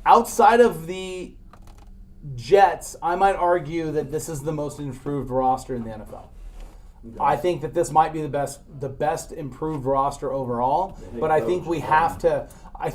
Outside of the Jets, I might argue that this is the most improved roster in the NFL. Okay. I think that this might be the best improved roster overall, but I think we have to. I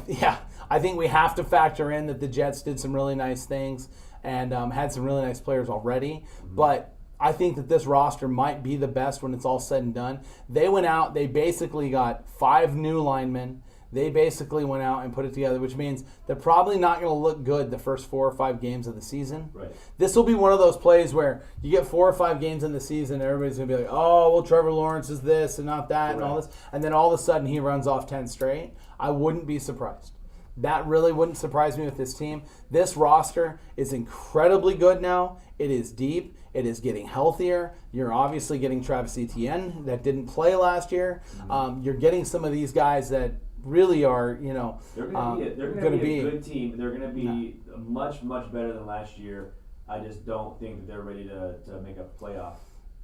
think we have to factor in that the Jets did some really nice things and had some really nice players already. Mm-hmm. But I think that this roster might be the best when it's all said and done. They went out, they basically got 5 new linemen. They basically went out and put it together, which means they're probably not going to look good the first 4 or 5 games of the season. Right. This will be one of those plays where you get 4 or 5 games in the season, and everybody's going to be like, oh, well, Trevor Lawrence is this and not that and all this. And then all of a sudden he runs off 10 straight. I wouldn't be surprised. That really wouldn't surprise me with this team. This roster is incredibly good now. It is deep. It is getting healthier. You're obviously getting Travis Etienne that didn't play last year. Mm-hmm. You're getting some of these guys that really are, they're going to be a good team. They're going to be much, much better than last year. I just don't think that they're ready to make a playoff.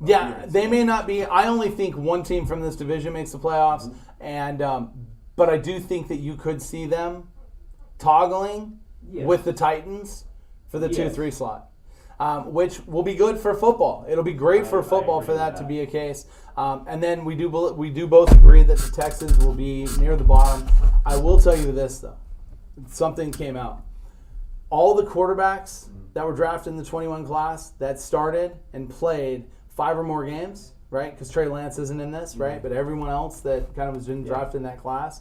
Yeah, they may not be. I only think one team from this division makes the playoffs, mm-hmm. and but I do think that you could see them toggling with the Titans for the 2-3 slot, which will be good for football. It'll be great for football for that to be a case. And then we do both agree that the Texans will be near the bottom. I will tell you this, though. Something came out. All the quarterbacks that were drafted in the 21 class that started and played 5 or more games, right? Because Trey Lance isn't in this, right? But everyone else that kind of was drafted in that class,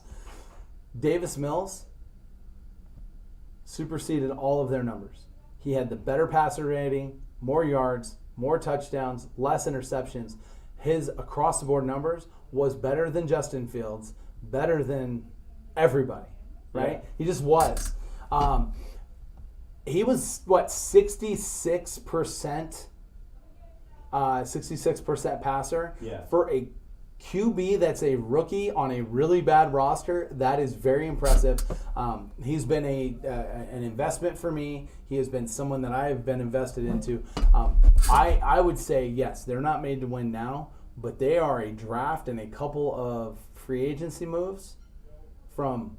Davis Mills superseded all of their numbers. He had the better passer rating, more yards, more touchdowns, less interceptions. His across-the-board numbers was better than Justin Fields, better than everybody, right? Yeah. He just was. He was, 66% passer for a QB that's a rookie on a really bad roster. That is very impressive. He's been an investment for me. He has been someone that I have been invested into. I would say, yes, they're not made to win now, but they are a draft and a couple of free agency moves from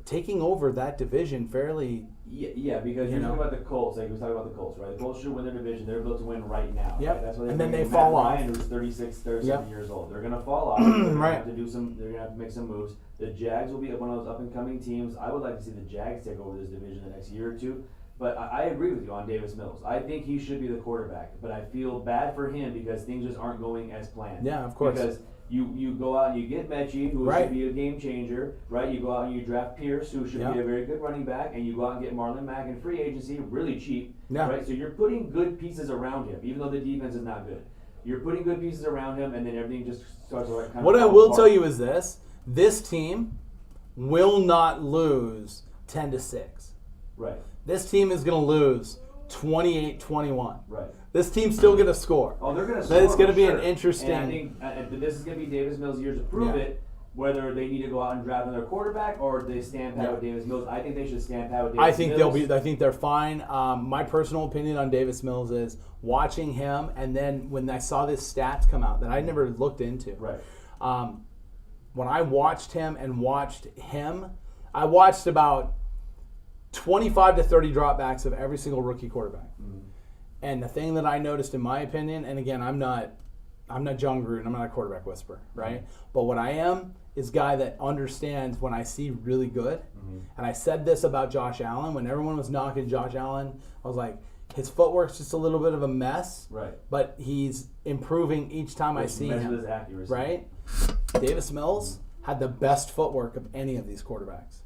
taking over that division fairly Yeah, because you're talking about the Colts. Like we was talking about the Colts, right? The Colts should win their division. They're built to win right now. Yep. Right? That's why and then they Matt fall off. Ryan, who's 37 years old. They're gonna fall off. They're gonna have to do some. They're gonna have to make some moves. The Jags will be one of those up and coming teams. I would like to see the Jags take over this division the next year or two. But I agree with you on Davis Mills. I think he should be the quarterback. But I feel bad for him because things just aren't going as planned. Yeah, of course. Because you go out and you get Mechie, who should be a game changer, right? You go out and you draft Pierce, who should be a very good running back, and you go out and get Marlon Mack in free agency, really cheap, right? So you're putting good pieces around him, even though the defense is not good. You're putting good pieces around him, and then everything just starts to kind of What I will tell you is this team will not lose 10-6. Right. This team is going to lose 28-21. Right. This team's still going to score. Oh, they're going to score. It's going to be sure. an interesting. And I think this is going to be Davis Mills' year to prove it. Whether they need to go out and draft another quarterback or they stand pat with Davis Mills, I think they should stand pat with Davis Mills. I think they're fine. My personal opinion on Davis Mills is watching him, and then when I saw this stats come out that I never looked into. Right. When I watched him, I watched about 25 to 30 dropbacks of every single rookie quarterback. Mm-hmm. And the thing that I noticed, in my opinion, and again, I'm not John Gruden, I'm not a quarterback whisperer, right? Mm-hmm. But what I am is a guy that understands when I see really good. Mm-hmm. And I said this about Josh Allen. When everyone was knocking Josh Allen, I was like, his footwork's just a little bit of a mess. Right. But he's improving each time I see him. His accuracy. Right? Davis Mills had the best footwork of any of these quarterbacks.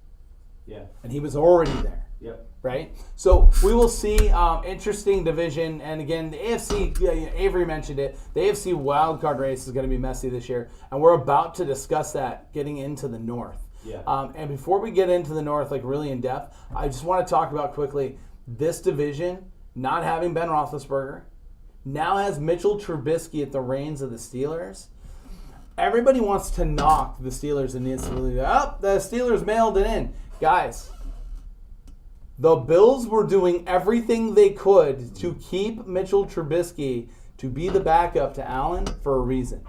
Yeah. And he was already there. Yep. Right? So we will see interesting division. And again, the AFC, Avery mentioned it, the AFC wildcard race is going to be messy this year. And we're about to discuss that getting into the North. Yeah. And before we get into the North, like really in depth, I just want to talk about quickly this division not having Ben Roethlisberger, now has Mitchell Trubisky at the reins of the Steelers. Everybody wants to knock the Steelers and the Steelers mailed it in. Guys, the Bills were doing everything they could to keep Mitchell Trubisky to be the backup to Allen for a reason.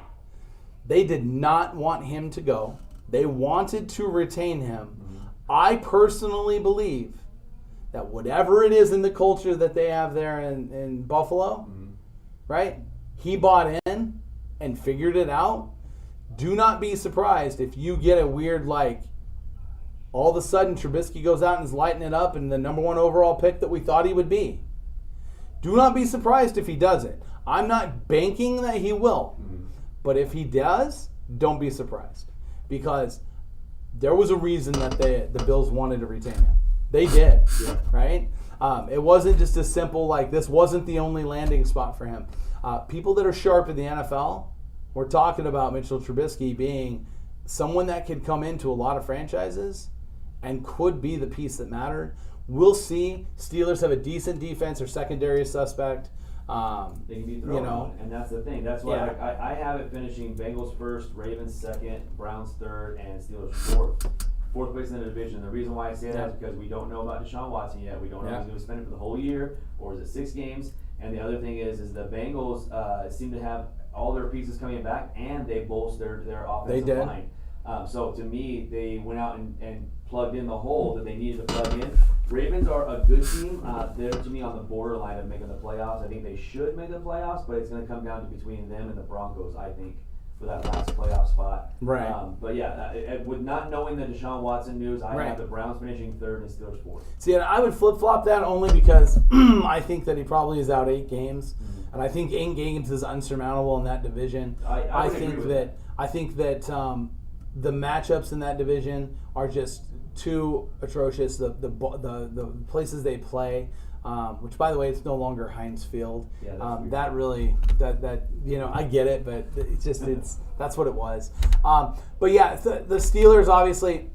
They did not want him to go. They wanted to retain him. I personally believe that whatever it is in the culture that they have there in Buffalo, right? He bought in and figured it out. Do not be surprised if you get a weird, all of a sudden Trubisky goes out and is lighting it up and the number 1 overall pick that we thought he would be. Do not be surprised if he does it. I'm not banking that he will. But if he does, don't be surprised. Because there was a reason that the Bills wanted to retain him. They did, right? It wasn't just as simple this wasn't the only landing spot for him. People that are sharp in the NFL, we're talking about Mitchell Trubisky being someone that could come into a lot of franchises and could be the piece that mattered. We'll see. Steelers have a decent defense or secondary suspect. They can be thrown on, and that's the thing. That's why I have it finishing Bengals first, Ravens second, Browns third, and Steelers fourth place in the division. The reason why I say that is because we don't know about Deshaun Watson yet. We don't know if he's going to spend it for the whole year, or is it 6 games? And the other thing is the Bengals seem to have all their pieces coming back, and they bolstered their offensive line. So to me, they went out and plugged in the hole that they needed to plug in. Ravens are a good team. They're, to me, on the borderline of making the playoffs. I think they should make the playoffs, but it's going to come down to between them and the Broncos, I think, for that last playoff spot. Right. With not knowing the Deshaun Watson news, I have the Browns finishing third and Steelers fourth. See, and I would flip-flop that only because I think that he probably is out 8 games. And I think 8 games is unsurmountable in that division. I think that the matchups in that division are just too atrocious. The places they play, which by the way, it's no longer Heinz Field. That really I get it, but that's what it was. But yeah, the Steelers obviously.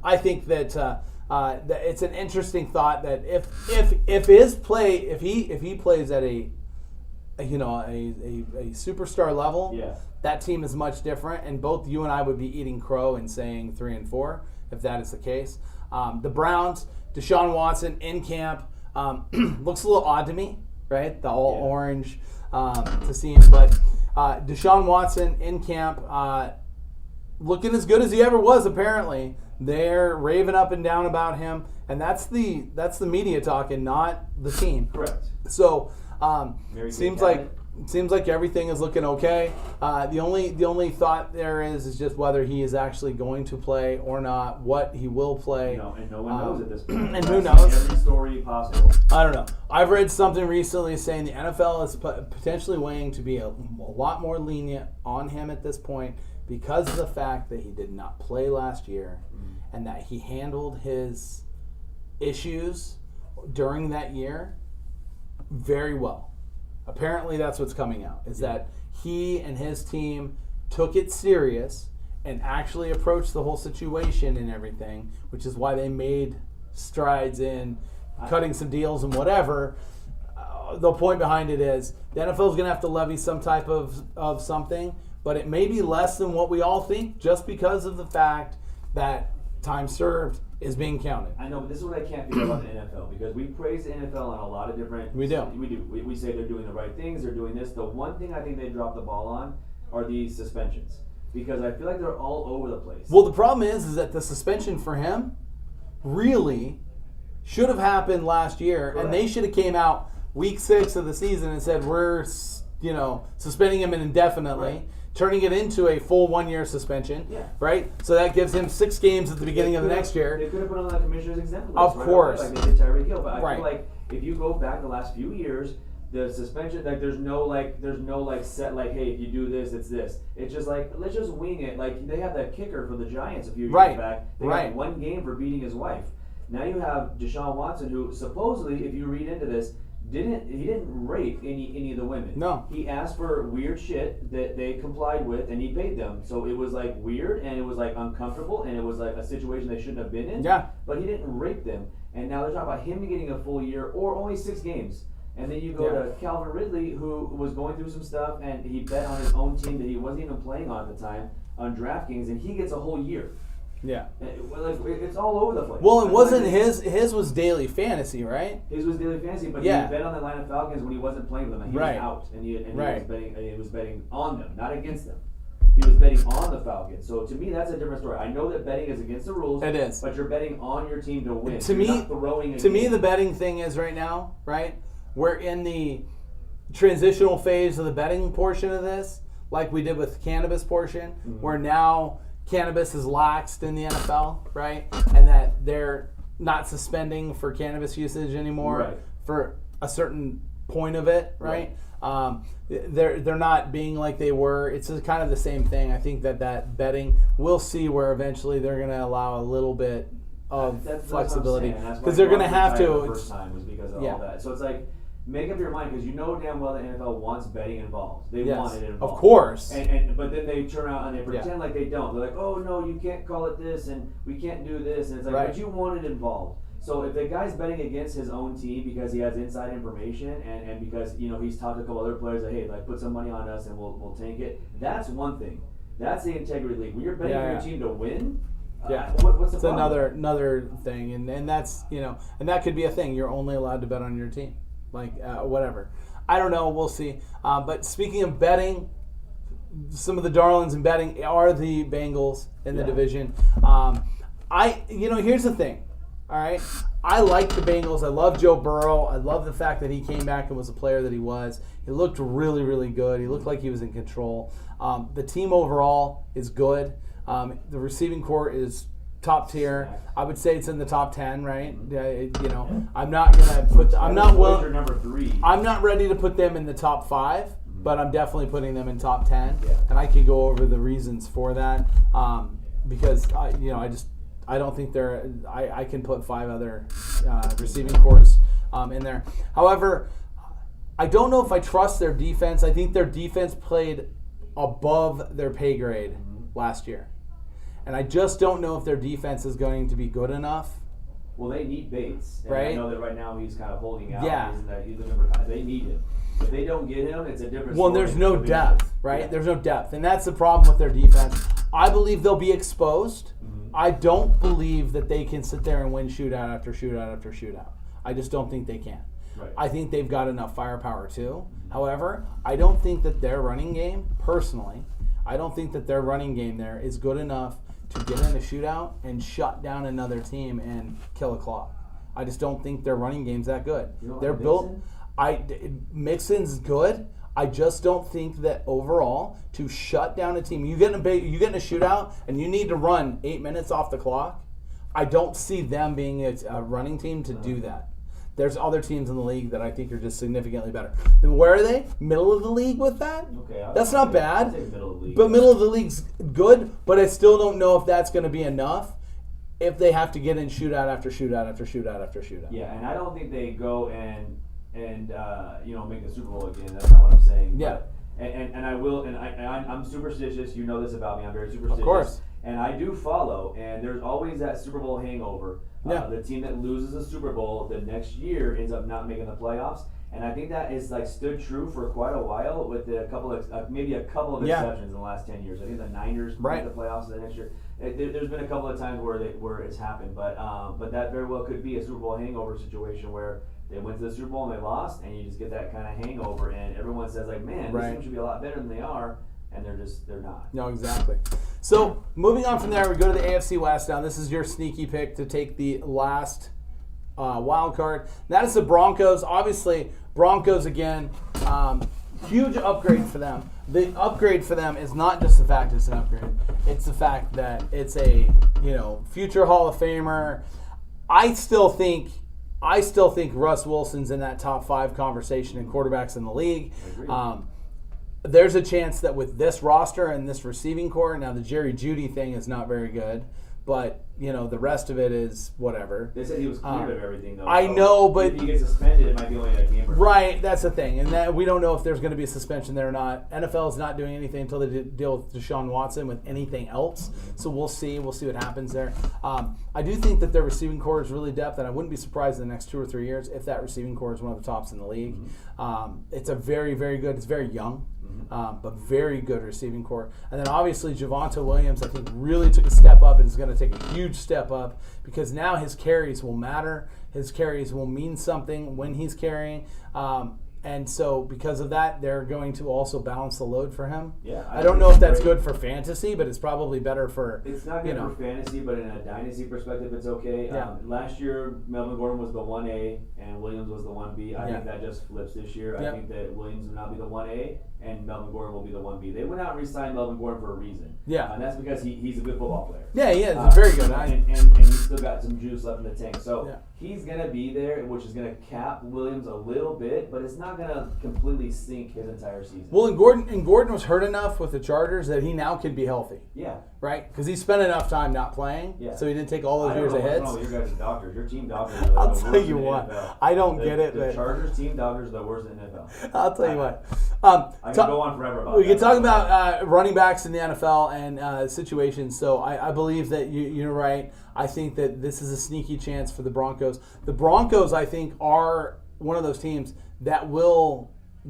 I think that it's an interesting thought that if he plays at a superstar level, that team is much different, and both you and I would be eating crow and saying 3-4 if that is the case. The Browns, Deshaun Watson in camp looks a little odd to me, right? The all orange to see him, but Deshaun Watson in camp looking as good as he ever was apparently. They're raving up and down about him, and that's the media talking, not the team. Correct. So seems like everything is looking okay. The only thought there is just whether he is actually going to play or not, what he will play. And no one knows at this point. And who knows? Every story possible. I don't know. I've read something recently saying the NFL is potentially weighing to be a lot more lenient on him at this point because of the fact that he did not play last year and that he handled his issues during that year very well. Apparently that's what's coming out, is that he and his team took it serious and actually approached the whole situation and everything, which is why they made strides in cutting some deals and whatever. The point behind it is the NFL is going to have to levy some type of something, but it may be less than what we all think just because of the fact that time served is being counted. I know, but this is what I can't figure about the NFL, because we praise the NFL on a lot of different... We do. We say they're doing the right things, they're doing this. The one thing I think they dropped the ball on are these suspensions, because I feel like they're all over the place. Well, the problem is that the suspension for him really should have happened last year, Correct. and they should have came out week 6 of the season and said, we're suspending him indefinitely. Right. Turning it into a full 1-year suspension, Yeah. right? So that gives him 6 games at the beginning of the next year. They could have put on the commissioner's exempt list. Of course. Like they did Tyreek Hill. But I Right. feel like if you go back the last few years, the suspension, like there's no set, like, hey, if you do this, it's this. It's just like, let's just wing it. Like they had that kicker for the Giants a few years Right. back. They Right. got 1 game for beating his wife. Now you have Deshaun Watson, who supposedly, if you read into this, didn't rape any of the women. No. He asked for weird shit that they complied with, and he paid them. So it was like weird, and it was like uncomfortable, and it was like a situation they shouldn't have been in. Yeah. But he didn't rape them, and now they're talking about him getting a full year or only 6 games. And then you go to Calvin Ridley, who was going through some stuff, and he bet on his own team that he wasn't even playing on at the time on DraftKings, and he gets a whole year. Yeah. It's all over the place. Well, it wasn't his was daily fantasy, right? His was daily fantasy, but Yeah. he bet on the Atlanta Falcons when he wasn't playing them, and he Right. was out, and he Right. was betting on them, not against them. He was betting on the Falcons. So to me, that's a different story. I know that betting is against the rules. It is. But you're betting on your team to win. To You're me, not throwing a to me, game. the betting thing is right now, right? We're in the transitional phase of the betting portion of this, like we did with the cannabis portion, where now cannabis is laxed in the NFL, right? And that they're not suspending for cannabis usage anymore Right. for a certain point of it, right? They're not being like they were. It's kind of the same thing. I think that betting, we'll see where eventually they're going to allow a little bit of That's flexibility, what I'm saying. because they're going to have The to. first time was because of Yeah. all that. So it's like, make up your mind, because you know damn well the NFL wants betting involved. They Yes, want it involved. of course. But then they turn around and they pretend like they don't. They're like, oh no, you can't call it this, and we can't do this, and it's like, Right. but you want it involved. So if the guy's betting against his own team because he has inside information and because he's talked to a couple other players like, hey, like put some money on us and we'll tank it. That's one thing. That's the integrity league. When you're betting on your team to win. What's the It's problem? another thing, and that's and that could be a thing. You're only allowed to bet on your team, like whatever. I don't know. We'll see. But speaking of betting, some of the darlings in betting are the Bengals in the division. Here's the thing. All right, I like the Bengals. I love Joe Burrow. I love the fact that he came back and was a player that he was. He looked really, really good. He looked like he was in control. The team overall is good. The receiving core is top tier. I would say it's in the top 10, right? I'm not gonna put. I'm not Boys are willing. number 3. I'm not ready to put them in the top 5, but I'm definitely putting them in top 10. Yeah. And I can go over the reasons for that because I don't think they're. I can put 5 other receiving cores in there. However, I don't know if I trust their defense. I think their defense played above their pay grade last year. And I just don't know if their defense is going to be good enough. Well, they need Bates. And Right. I know that right now he's kind of holding out. Yeah. He's the number 5. They need him. If they don't get him, it's a different Well, story. there's no It'll be- depth, right? Yeah. There's no depth. And that's the problem with their defense. I believe they'll be exposed. I don't believe that they can sit there and win shootout after shootout after shootout. I just don't think they can. Right. I think they've got enough firepower too. However, I don't think that their running game, personally, I don't think that their running game there is good enough to get in a shootout and shut down another team and kill a clock. I just don't think their running game's that good. They're built. Mixon's good. I just don't think that overall to shut down a team, you get in a shootout and you need to run 8 minutes off the clock. I don't see them being a running team to do that. There's other teams in the league that I think are just significantly better. Then where are they? Middle of the league with that? Okay, that's not bad. Middle of the league. But middle of the league's good, but I still don't know if that's going to be enough if they have to get in shootout after shootout after shootout after shootout. Yeah, and I don't think they go and make the Super Bowl again. That's not what I'm saying. Yeah. But, and I will, and I'm superstitious. You know this about me. I'm very superstitious. Of course. And I do follow, and there's always that Super Bowl hangover. Yeah. The team that loses the Super Bowl the next year ends up not making the playoffs, and I think that is stood true for quite a while, with a couple of exceptions in the last 10 years. I think the Niners made the playoffs the next year. There's been a couple of times where it's happened, but that very well could be a Super Bowl hangover situation where they went to the Super Bowl and they lost, and you just get that kind of hangover, and everyone says man, this team should be a lot better than they are. And they're not. No, exactly. So moving on from there, we go to the AFC West now. This is your sneaky pick to take the last wild card. That is the Broncos. Obviously, Broncos again, huge upgrade for them. The upgrade for them is not just the fact it's an upgrade. It's the fact that it's a future Hall of Famer. I still think Russ Wilson's in that top 5 conversation in quarterbacks in the league. There's a chance that with this roster and this receiving core, now the Jerry Jeudy thing is not very good, but the rest of it is whatever. They said he was cleared of everything, though. I know, but if he gets suspended, it might be only a game. Right, that's the thing, and that we don't know if there's going to be a suspension there or not. NFL is not doing anything until they deal with Deshaun Watson with anything else. So we'll see. We'll see what happens there. I do think that their receiving core is really depth, and I wouldn't be surprised in the next 2 or 3 years if that receiving core is one of the tops in the league. It's a very, very good. It's very young. But very good receiving core. And then obviously Javonte Williams, I think, really took a step up and is going to take a huge step up because now his carries will matter. His carries will mean something when he's carrying. And so because of that, they're going to also balance the load for him. Yeah, I don't know if that's good for fantasy, but it's probably better for, It's not good for fantasy, but in a dynasty perspective, it's okay. Yeah. Last year, Melvin Gordon was the 1A and Williams was the 1B. I think that just flips this year. I think that Williams will now be the 1A and Melvin Gordon will be the 1B. They went out and re-signed Melvin Gordon for a reason. Yeah. And that's because he's a good football player. Yeah, he is. Very good. And he's still got some juice left in the tank. So he's going to be there, which is going to cap Williams a little bit, but it's not going to completely sink his entire season. Well, and Gordon was hurt enough with the Chargers that he now can be healthy. Yeah. Right? Because he spent enough time not playing, so he didn't take all those years of hits. What's wrong with your guys' doctors? Your team doctors are I'll the tell worst you in the what. NFL. I don't get it. The Chargers team doctors are the worst in the NFL. I'll tell you what. I can go on forever about We that. can talk about running backs in the NFL and situations. So I believe that you're right. I think that this is a sneaky chance for the Broncos. The Broncos, I think, are one of those teams that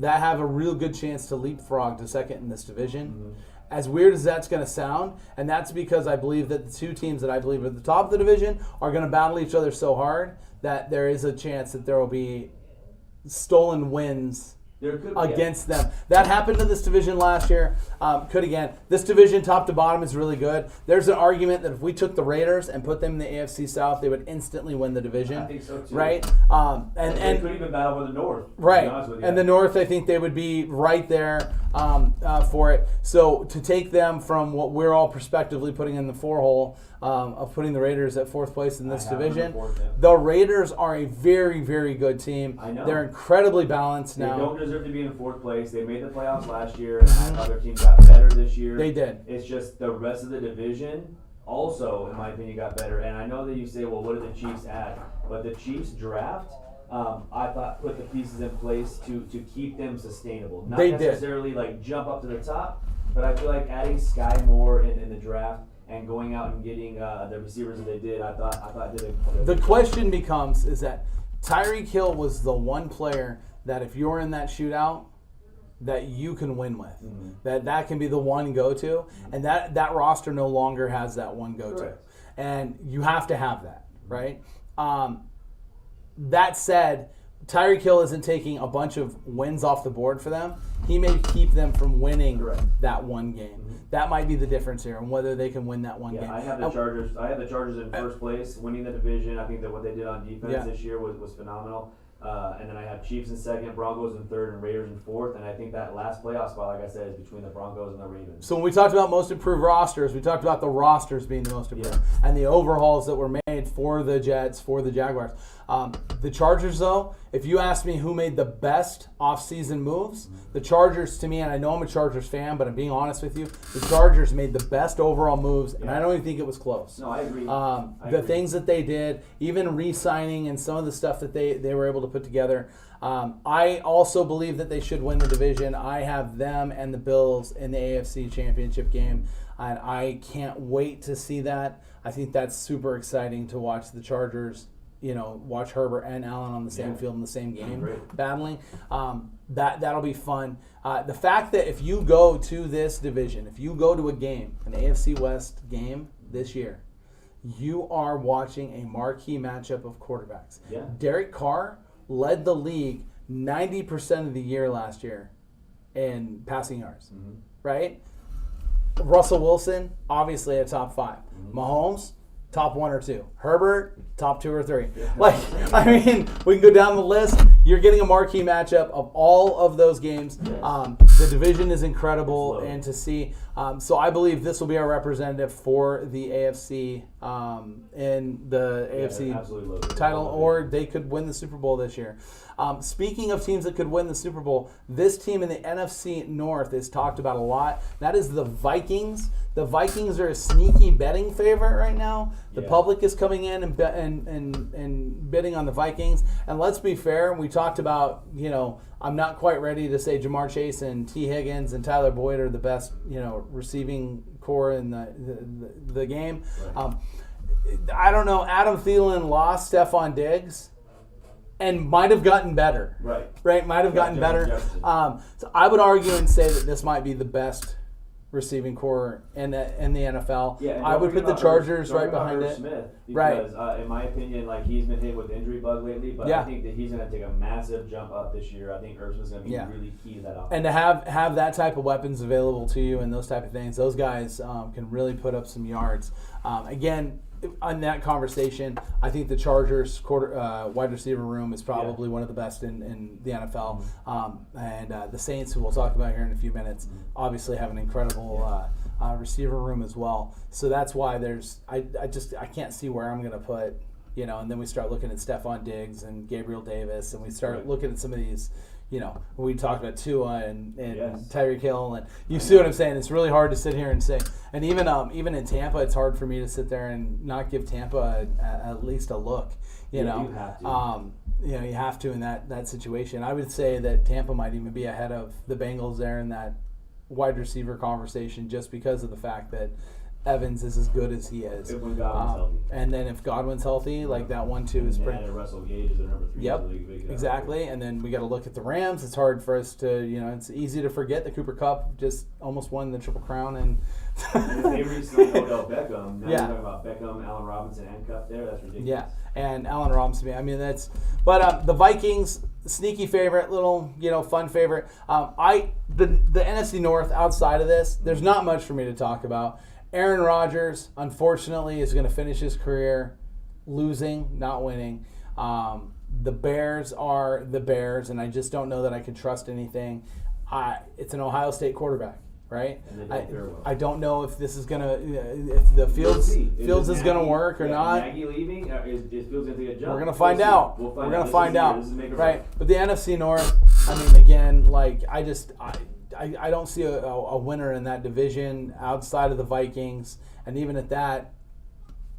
have a real good chance to leapfrog to second in this division. Mm-hmm. As weird as that's going to sound, and that's because I believe that the two teams that I believe are at the top of the division are going to battle each other so hard that there is a chance that there will be stolen wins against them. That happened in this division last year. Could again. This division, top to bottom, is really good. There's an argument that if we took the Raiders and put them in the AFC South, they would instantly win the division. I think so too. Right? And they could even battle for the North. Right. And the North, I think they would be right there for it. So to take them from what we're all prospectively putting in the 4-hole of putting the Raiders at 4th place in this division, the Raiders are a very, very good team. I know. They're incredibly balanced now. They don't deserve to be in 4th place. They made the playoffs last year, and other teams got better this year. They did. It's just the rest of the division also, in my opinion, got better. And I know that you say, well, what did the Chiefs add? But the Chiefs draft, I thought, put the pieces in place to keep them sustainable. Not necessarily like jump up to the top, but I feel like adding Sky Moore in the draft and going out and getting the receivers that they did, I thought did a The question becomes is that Tyreek Hill was the one player that if you're in that shootout that you can win with. Mm-hmm. That can be the one go-to, and that roster no longer has that one go-to. Correct. And you have to have that, right? That said, Tyreek Hill isn't taking a bunch of wins off the board for them. he may keep them from winning Correct. that one game. That might be the difference here, and whether they can win that one game. I have the Chargers. I have the Chargers in first place, winning the division. I think that what they did on defense this year was phenomenal. And then I have Chiefs in second, Broncos in third, and Raiders in fourth. And I think that last playoff spot, like I said, is between the Broncos and the Ravens. So when we talked about most improved rosters, we talked about the rosters being the most improved and the overhauls that were made for the Jets, for the Jaguars. The Chargers, though, if you ask me who made the best offseason moves, the Chargers, to me, and I know I'm a Chargers fan, but I'm being honest with you, the Chargers made the best overall moves, and I don't even think it was close. No, I agree. The things that they did, even re-signing and some of the stuff that they were able to put together. I also believe that they should win the division. I have them and the Bills in the AFC Championship game, and I can't wait to see that. I think that's super exciting to watch the Chargers, watch Herbert and Allen on the same field in the same game battling. That'll be fun. The fact that if you go to this division, if you go to a game, an AFC West game this year, you are watching a marquee matchup of quarterbacks. Yeah. Derek Carr led the league 90% of the year last year in passing yards, right? Russell Wilson, obviously a top 5. Mahomes, top 1 or 2. Herbert, top 2 or 3. We can go down the list. You're getting a marquee matchup of all of those games. The division is incredible, and to see. So I believe this will be our representative for the AFC in the AFC title, or they could win the Super Bowl this year. Speaking of teams that could win the Super Bowl, this team in the NFC North is talked about a lot. That is the Vikings. The Vikings are a sneaky betting favorite right now. The public is coming in and bidding on the Vikings. And let's be fair, we talked about, I'm not quite ready to say Jamar Chase and T. Higgins and Tyler Boyd are the best, receiving core in the game. Right. I don't know. Adam Thielen lost Stephon Diggs and might have gotten better. Right? Might have gotten better. So I would argue and say that this might be the best receiving core in the NFL. I would put the Chargers right behind it. Smith, because, in my opinion, he's been hit with the injury bug lately, but I think that he's going to take a massive jump up this year. I think Irv Smith's going to be really key to that offense. And to have that type of weapons available to you and those type of things, those guys can really put up some yards. Again, on that conversation, I think the Chargers wide receiver room is probably one of the best in the NFL. And the Saints, who we'll talk about here in a few minutes, obviously have an incredible receiver room as well. So that's why I can't see where I'm going to put, and then we start looking at Stephon Diggs and Gabriel Davis, and we start looking at some of these, we talked about Tua and Tyreek Hill, and you see what I'm saying. It's really hard to sit here and say, and even in Tampa, it's hard for me to sit there and not give Tampa at least a look. You have to. You have to in that situation. I would say that Tampa might even be ahead of the Bengals there in that wide receiver conversation, just because of the fact that Evans is as good as he is. If Godwin's healthy. And then if Godwin's healthy, that 1-2 is pretty. And Russell Gage is the number 3. Yep, exactly. And then we got to look at the Rams. It's hard for us to, it's easy to forget that Cooper Kupp just almost won the Triple Crown. And they re-signed Odell Beckham. Now you're talking about Beckham, Allen Robinson, and Kupp there. That's ridiculous. Yeah, and Allen Robinson. But the Vikings, sneaky favorite, little fun favorite. The NFC North outside of this, there's not much for me to talk about. Aaron Rodgers, unfortunately, is going to finish his career losing, not winning. The Bears are the Bears, and I just don't know that I can trust anything. It's an Ohio State quarterback, right? I don't know if this is going to, if the Fields is going to work or not. Maggie leaving, is Fields going to take a jump? We're going to find out. We're going to find out. Right. But the NFC North, again, I don't see a winner in that division outside of the Vikings. And even at that,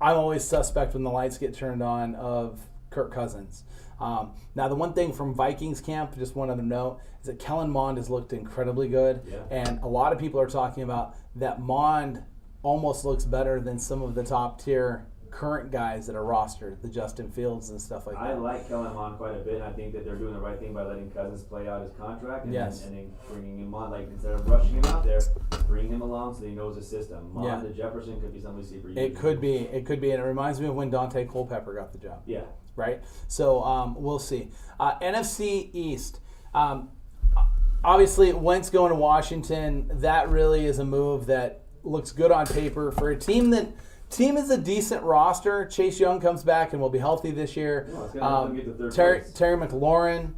I'm always suspect when the lights get turned on of Kirk Cousins. Now, the one thing from Vikings camp, just one other note, is that Kellen Mond has looked incredibly good. Yeah. And a lot of people are talking about that Mond almost looks better than some of the top tier current guys that are rostered, the Justin Fields and stuff like that. I like Kellen Mond quite a bit, and I think that they're doing the right thing by letting Cousins play out his contract and then bringing him on. Instead of rushing him out there, bring him along so he knows the system. Mond to Jefferson could be something we see for years. It could be, and it reminds me of when Dante Culpepper got the job. Yeah. Right? So we'll see. NFC East. obviously, Wentz going to Washington, that really is a move that looks good on paper for a team that is a decent roster. Chase Young comes back and will be healthy this year. Terry McLaurin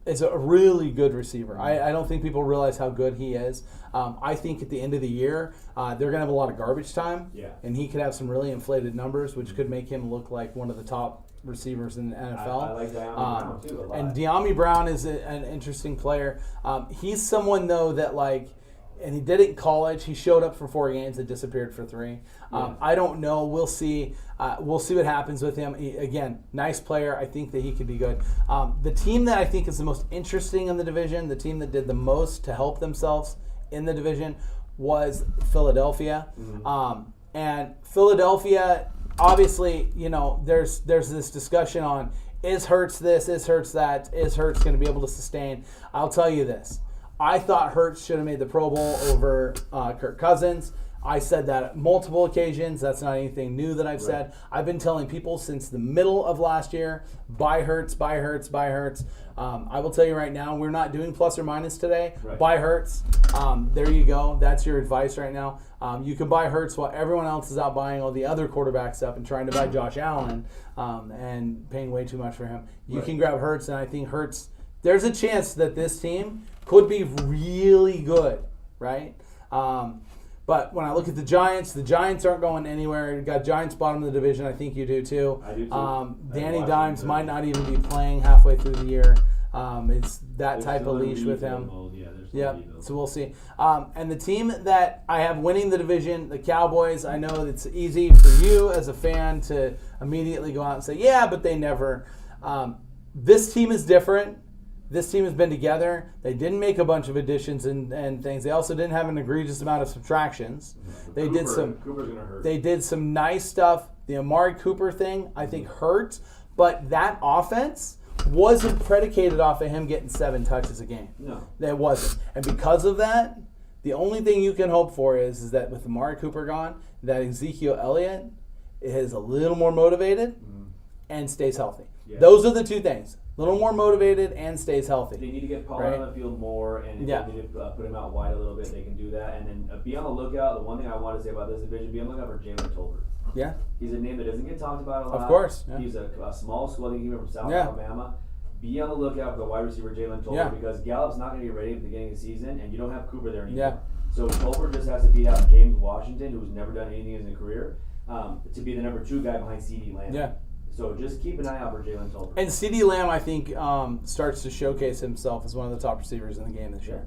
is a really good receiver. I don't think people realize how good he is. I think at the end of the year, they're going to have a lot of garbage time, and he could have some really inflated numbers, which could make him look like one of the top receivers in the NFL. I like Dyami Brown too a lot. And Dyami Brown is an interesting player. He's someone, though, that and he did it in college. He showed up for 4 games and disappeared for 3. I don't know. We'll see. We'll see what happens with him. Again, nice player. I think that he could be good. The team that I think is the most interesting in the division, the team that did the most to help themselves in the division, was Philadelphia. And Philadelphia, obviously, there's this discussion on, is Hurts this, is Hurts that, is Hurts going to be able to sustain? I'll tell you this. I thought Hurts should have made the Pro Bowl over Kirk Cousins. I said that on multiple occasions. That's not anything new that I've said. I've been telling people since the middle of last year, buy Hurts, buy Hurts, buy Hurts. I will tell you right now, we're not doing plus or minus today. Buy Hurts. There you go. That's your advice right now. You can buy Hurts while everyone else is out buying all the other quarterbacks up and trying to buy Josh Allen and paying way too much for him. You can grab Hurts, and I think Hurts, there's a chance that this team could be really good, right? But when I look at the Giants aren't going anywhere. You've got Giants bottom of the division. I think you do too. I do too. Danny Dimes might not even be playing halfway through the year. It's that type of leash with him. So we'll see. And the team that I have winning the division, the Cowboys, I know it's easy for you as a fan to immediately go out and say, yeah, but they never. This team is different. This team has been together. They didn't make a bunch of additions and things. They also didn't have an egregious amount of subtractions. They did some nice stuff. The Amari Cooper thing, I think, hurt. But that offense wasn't predicated off of him getting 7 touches a game. No. It wasn't. And because of that, the only thing you can hope for is that with Amari Cooper gone, that Ezekiel Elliott is a little more motivated and stays healthy. Yeah. Those are the 2 things. A little more motivated and stays healthy. They need to get Pollard on the field more, and if they need to put him out wide a little bit, they can do that. And then be on the lookout. The one thing I want to say about this division, be on the lookout for Jalen Tolbert. Yeah. He's a name that doesn't get talked about a lot. Of course. Yeah. He's a small school. I think he came from South Alabama. Be on the lookout for the wide receiver Jalen Tolbert because Gallup's not going to be ready at the beginning of the season, and you don't have Cooper there anymore. Yeah. So Tolbert just has to beat out James Washington, who's never done anything in his career, to be the number 2 guy behind CeeDee Lamb. Yeah. So just keep an eye out for Jalen Tolbert. And CeeDee Lamb, I think, starts to showcase himself as one of the top receivers in the game this year.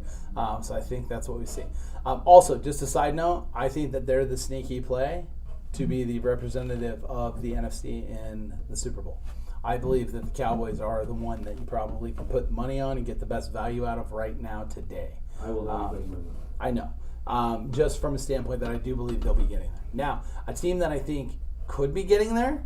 So I think that's what we see. Also, just a side note, I think that they're the sneaky play to be the representative of the NFC in the Super Bowl. I believe that the Cowboys are the one that you probably can put money on and get the best value out of right now today. I will not put money on. I know. Just from a standpoint that I do believe they'll be getting there. Now, a team that I think could be getting there,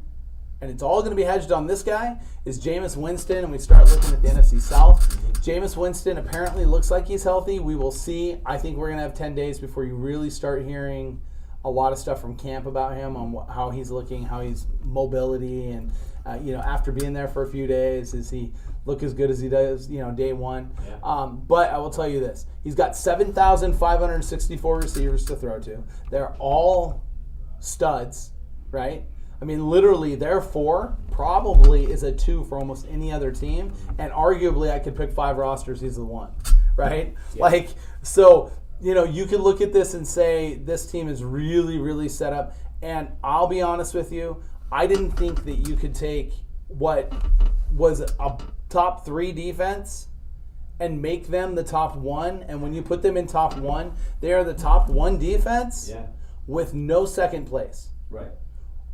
and it's all going to be hedged on this guy, is Jameis Winston, and we start looking at the NFC South. Jameis Winston apparently looks like he's healthy. We will see. I think we're going to have 10 days before you really start hearing a lot of stuff from camp about him on how he's looking, how he's mobility, and after being there for a few days, does he look as good as he does, day one? Yeah. But I will tell you this: he's got 7,564 receivers to throw to. They're all studs, right? I mean, literally, their 4 probably is a 2 for almost any other team, and arguably, I could pick 5 rosters. He's the 1, right? Yeah. You could look at this and say this team is really, really set up. And I'll be honest with you, I didn't think that you could take what was a top 3 defense and make them the top 1. And when you put them in top 1, they are the top 1 defense with no second place. Right.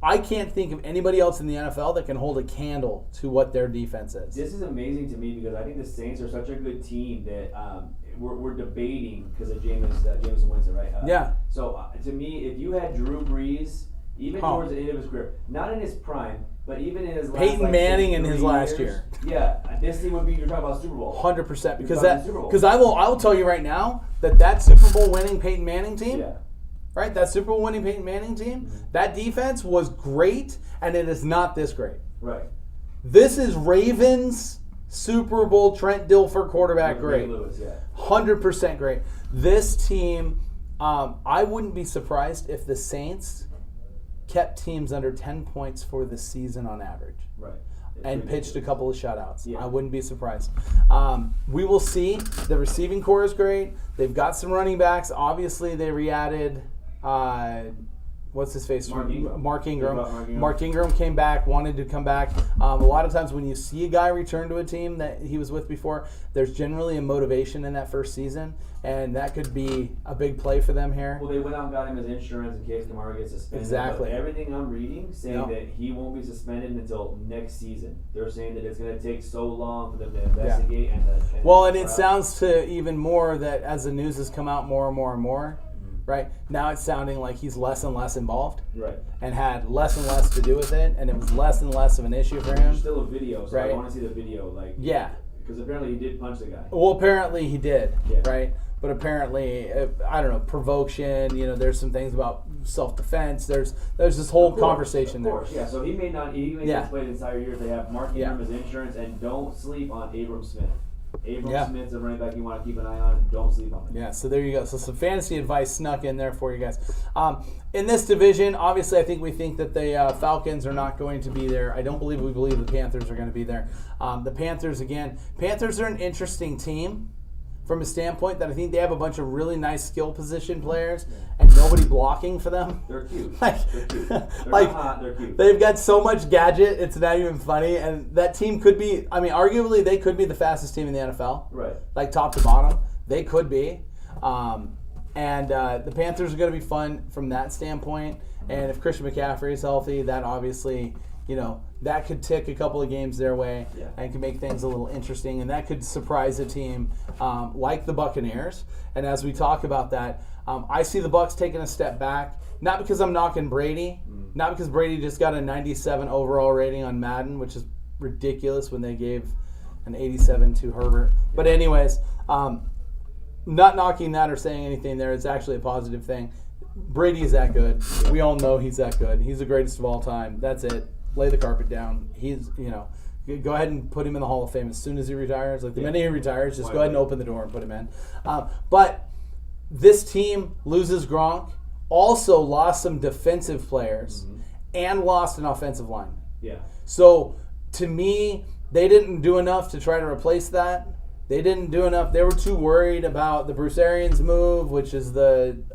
I can't think of anybody else in the NFL that can hold a candle to what their defense is. This is amazing to me because I think the Saints are such a good team that we're debating because of Jameis Winston, right? So to me, if you had Drew Brees, even towards the end of his career, not in his prime, but even in his last Peyton Manning in his last year. Yeah, this team would be, you're talking about Super Bowl. 100%. Because I will tell you right now that Super Bowl winning Peyton Manning team, right? That Super Bowl winning Peyton Manning team, that defense was great, and it is not this great. Right. This is Ravens Super Bowl Trent Dilfer quarterback, great. Lewis, yeah. 100% great. This team, I wouldn't be surprised if the Saints kept teams under 10 points for the season on average. Right. And pitched a couple of shutouts. Yeah. I wouldn't be surprised. We will see. The receiving core is great. They've got some running backs. Obviously, they re-added, what's his face? Mark Ingram. Mark Ingram came back, wanted to come back. A lot of times when you see a guy return to a team that he was with before, there's generally a motivation in that first season, and that could be a big play for them here. Well, they went out and got him his insurance in case Kamara gets suspended. Exactly. But everything I'm reading saying that he won't be suspended until next season. They're saying that it's going to take so long for them to investigate. And it sounds to even more that as the news has come out more and more and more, right? Now it's sounding like he's less and less involved, right? And had less and less to do with it, and it was less and less of an issue for him. There's still a video, so right? I want to see the video, because apparently he did punch the guy. Well, apparently he did, right? But apparently, I don't know, provocation. There's some things about self-defense. There's this whole conversation there. Of course, yeah. So he may not play the entire year. They have Mark Ingram as insurance, and don't sleep on Abram Smith. Smith's a running back you want to keep an eye on. Don't sleep on him. Yeah, so there you go. So some fantasy advice snuck in there for you guys. In this division, obviously, we think that the Falcons are not going to be there. I don't believe we believe the Panthers are going to be there. The Panthers are an interesting team from a standpoint that I think they have a bunch of really nice skill position players and nobody blocking for them. They're cute. They're cute. They're not hot, they're cute. They've got so much gadget, it's not even funny. And that team could be, arguably they could be the fastest team in the NFL. Right. Like top to bottom. They could be. The Panthers are going to be fun from that standpoint. And if Christian McCaffrey is healthy, that obviously, that could tick a couple of games their way and can make things a little interesting. And that could surprise a team like the Buccaneers. And as we talk about that, I see the Bucs taking a step back. Not because I'm knocking Brady. Not because Brady just got a 97 overall rating on Madden, which is ridiculous when they gave an 87 to Herbert. But anyways, not knocking that or saying anything there. It's actually a positive thing. Brady is that good. We all know he's that good. He's the greatest of all time. That's it. Lay the carpet down. He's, go ahead and put him in the Hall of Fame as soon as he retires. Like the minute he retires, just go ahead and open the door and put him in. But this team loses Gronk, also lost some defensive players, and lost an offensive line. Yeah. So to me, they didn't do enough to try to replace that. They didn't do enough. They were too worried about the Bruce Arians move, which is that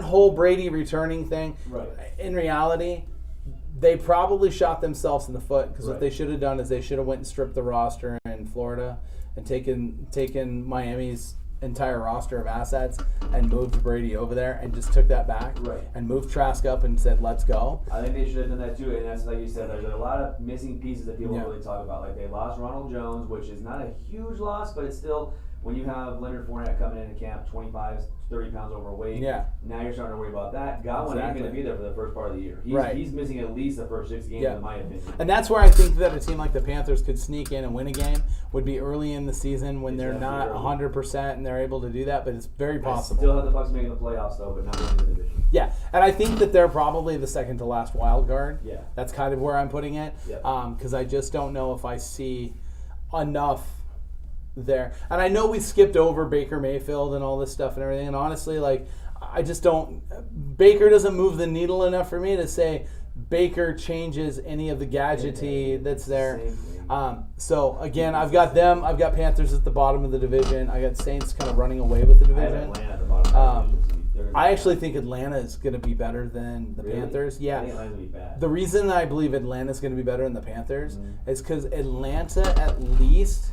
whole Brady returning thing. Right. In reality, they probably shot themselves in the foot because what they should have done is they should have went and stripped the roster in Florida and taken Miami's entire roster of assets and moved Brady over there and just took that back and moved Trask up and said, let's go. I think they should have done that too, and that's like you said, there's a lot of missing pieces that people don't really talk about. Like they lost Ronald Jones, which is not a huge loss, but it's still, when you have Leonard Fournette coming into camp 25, 30 pounds overweight, now you're starting to worry about that. Godwin ain't going to be there for the first part of the year. He's missing at least the first 6 games, in my opinion. And that's where I think that a team like the Panthers could sneak in and win a game, would be early in the season when they're not 100% and they're able to do that, but it's very possible. I still have the Bucs making the playoffs, though, but not winning the division. Yeah, and I think that they're probably the second to last wild card. Yeah. That's kind of where I'm putting it, because I just don't know if I see enough there. And I know we skipped over Baker Mayfield and all this stuff and everything, and honestly, I just don't, Baker doesn't move the needle enough for me to say Baker changes any of the gadgetry that's there. So again, I've got Panthers at the bottom of the division. I got Saints kind of running away with the division. I have Atlanta at the bottom of the division. I actually think Atlanta is going to be better than the Panthers. Yeah. I think Atlanta's going to be bad. The reason I believe Atlanta is going to be better than the Panthers is because Atlanta at least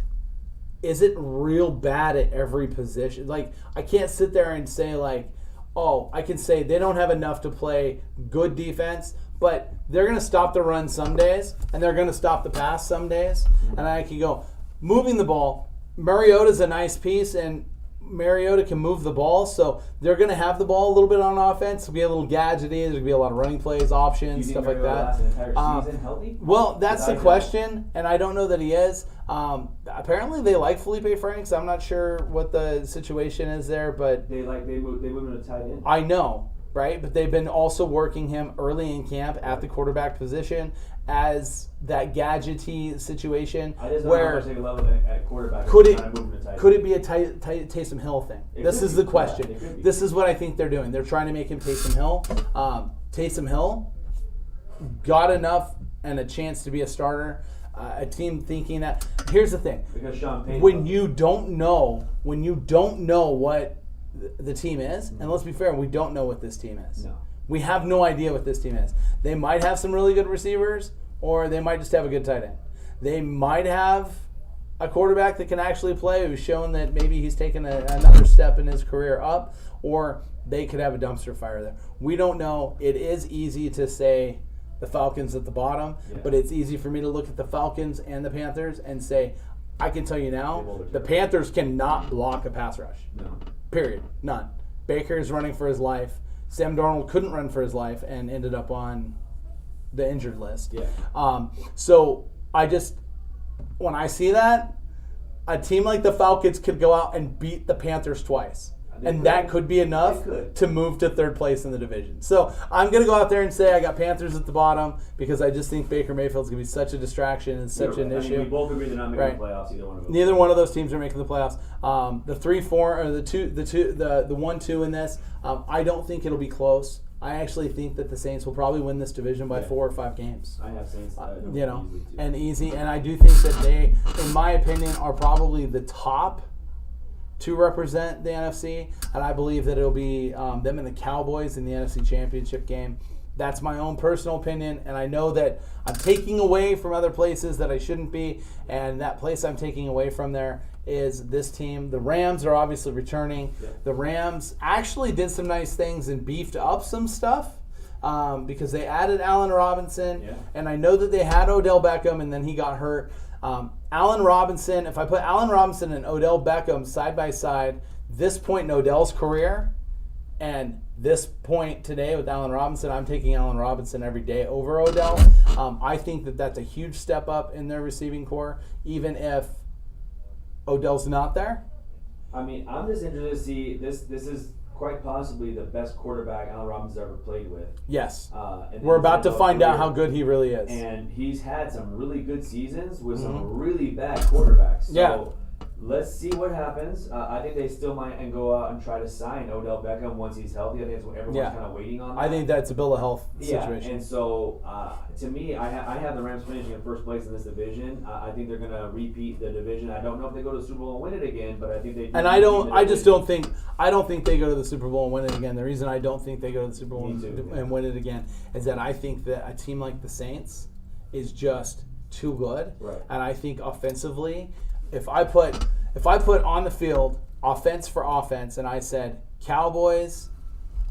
isn't real bad at every position. Like, I can't sit there and say I can say they don't have enough to play good defense, but they're going to stop the run some days, and they're going to stop the pass some days. And I can go, moving the ball, Mariota's a nice piece, and Mariota can move the ball, so they're going to have the ball a little bit on offense. It'll be a little gadgety. There's going to be a lot of running plays, options, stuff like that. An entire season healthy? Well, that's the question, and I don't know that he is. Apparently, they like Felipe Franks. I'm not sure what the situation is there, but they moved him to tight end. I know, right? But they've been also working him early in camp at the quarterback position, as that gadgety situation I just don't know where how much they love him at quarterback. could it Kind of moving to tight could end. it be a Taysom Hill thing? It This could is be. the question. Yeah, it could be. This is what I think they're doing. They're trying to make him Taysom Hill. Taysom Hill got enough and a chance to be a starter. A team thinking that. Here's the thing. Because Sean Payton When you don't know what the team is, and let's be fair, we don't know what this team is. No. We have no idea what this team is. They might have some really good receivers, or they might just have a good tight end. They might have a quarterback that can actually play, who's shown that maybe he's taken another step in his career up, or they could have a dumpster fire there. We don't know. It is easy to say the Falcons at the bottom, but it's easy for me to look at the Falcons and the Panthers and say, I can tell you now, the Panthers cannot block a pass rush. No. Period. None. Baker's running for his life. Sam Darnold couldn't run for his life and ended up on the injured list. Yeah. So when I see that, a team like the Falcons could go out and beat the Panthers twice. And that could be enough to move to third place in the division. So I'm going to go out there and say I got Panthers at the bottom because I just think Baker Mayfield's going to be such a distraction and such an issue. We both agree they're not making the playoffs. Either one of them. Neither one of those teams are making the playoffs. The 3-4 or the 1-2 in this, I don't think it'll be close. I actually think that the Saints will probably win this division by 4 or 5 games. I have Saints. Easy. And I do think that they, in my opinion, are probably the top to represent the NFC, and I believe that it'll be them and the Cowboys in the NFC Championship game. That's my own personal opinion, and I know that I'm taking away from other places that I shouldn't be, and that place I'm taking away from there is this team. The Rams are obviously returning. Yeah. The Rams actually did some nice things and beefed up some stuff because they added Allen Robinson, and I know that they had Odell Beckham, and then he got hurt. Allen Robinson, if I put Allen Robinson and Odell Beckham side by side, this point in Odell's career and this point today with Allen Robinson, I'm taking Allen Robinson every day over Odell. I think that that's a huge step up in their receiving core, even if Odell's not there. I mean, I'm just interested to see this. This is quite possibly the best quarterback Allen Robinson's ever played with. Yes. We're about to find out how good he really is. And he's had some really good seasons with some really bad quarterbacks. So let's see what happens. I think they still might go out and try to sign Odell Beckham once he's healthy. I think that's what everyone's kind of waiting on. I think that's a bill of health situation. And so to me, I have the Rams finishing in first place in this division. I think they're going to repeat the division. I don't know if they go to the Super Bowl and win it again, but I think they do. And I don't think they go to the Super Bowl and win it again. The reason I don't think they go to the Super Bowl and win it again is that I think that a team like the Saints is just too good. Right. And I think offensively, if I put on the field offense for offense and I said Cowboys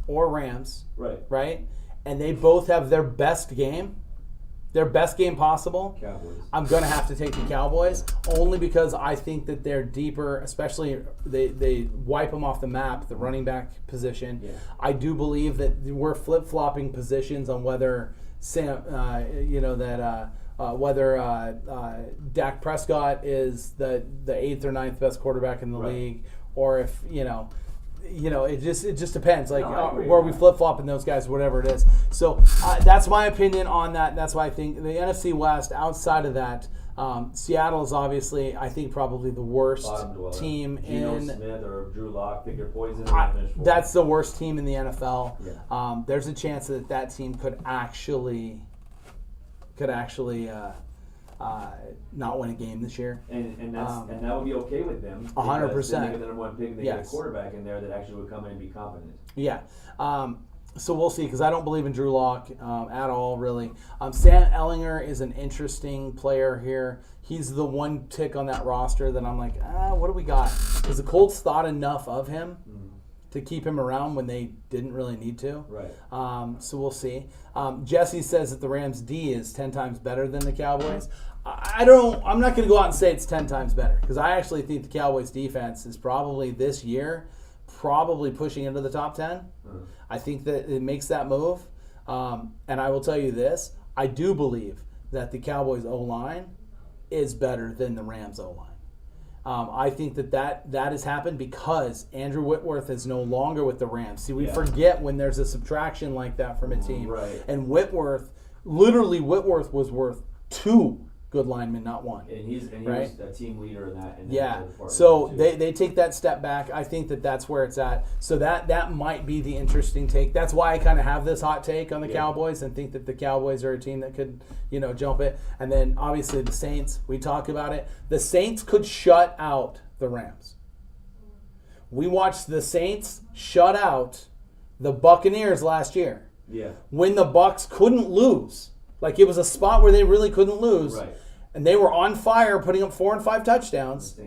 or Rams, right? And they both have their best game possible, Cowboys. I'm going to have to take the Cowboys only because I think that they're deeper, especially they wipe them off the map, the running back position. Yeah. I do believe that we're flip-flopping positions on whether whether Dak Prescott is the 8th or 9th best quarterback in the league, or if it just depends. Where we flip flopping those guys, whatever it is. So that's my opinion on that. That's why I think the NFC West. Outside of that, Seattle is obviously, I think, probably the worst team Geno in. Smith or Drew Lock, pick your poison. That's the worst team in the NFL. Yeah. There's a chance that team could actually not win a game this year. And that would be okay with them. 100%. They get the number one pick and they get a quarterback in there that actually would come in and be competent. Yeah. So we'll see, because I don't believe in Drew Lock at all, really. Sam Ellinger is an interesting player here. He's the one tick on that roster that I'm like, what do we got? Because the Colts thought enough of him to keep him around when they didn't really need to. Right. So we'll see. Jesse says that the Rams D is 10 times better than the Cowboys. I'm not going to go out and say it's 10 times better, because I actually think the Cowboys defense is probably this year pushing into the top 10. I think that it makes that move. And I will tell you this, I do believe that the Cowboys O-line is better than the Rams O-line. I think that has happened because Andrew Whitworth is no longer with the Rams. See, we forget when there's a subtraction like that from a team. Right. And Whitworth Literally, Whitworth was worth 2 good linemen, not 1. And he right? was a team leader in that. So they take that step back. I think that's where it's at. So that might be the interesting take. That's why I kind of have this hot take on the Cowboys and think that the Cowboys are a team that could, jump it. And then obviously the Saints, we talk about it. The Saints could shut out the Rams. We watched the Saints shut out the Buccaneers last year. Yeah. When the Bucs couldn't lose. Like it was a spot where they really couldn't lose. Right. And they were on fire, putting up 4 and 5 touchdowns.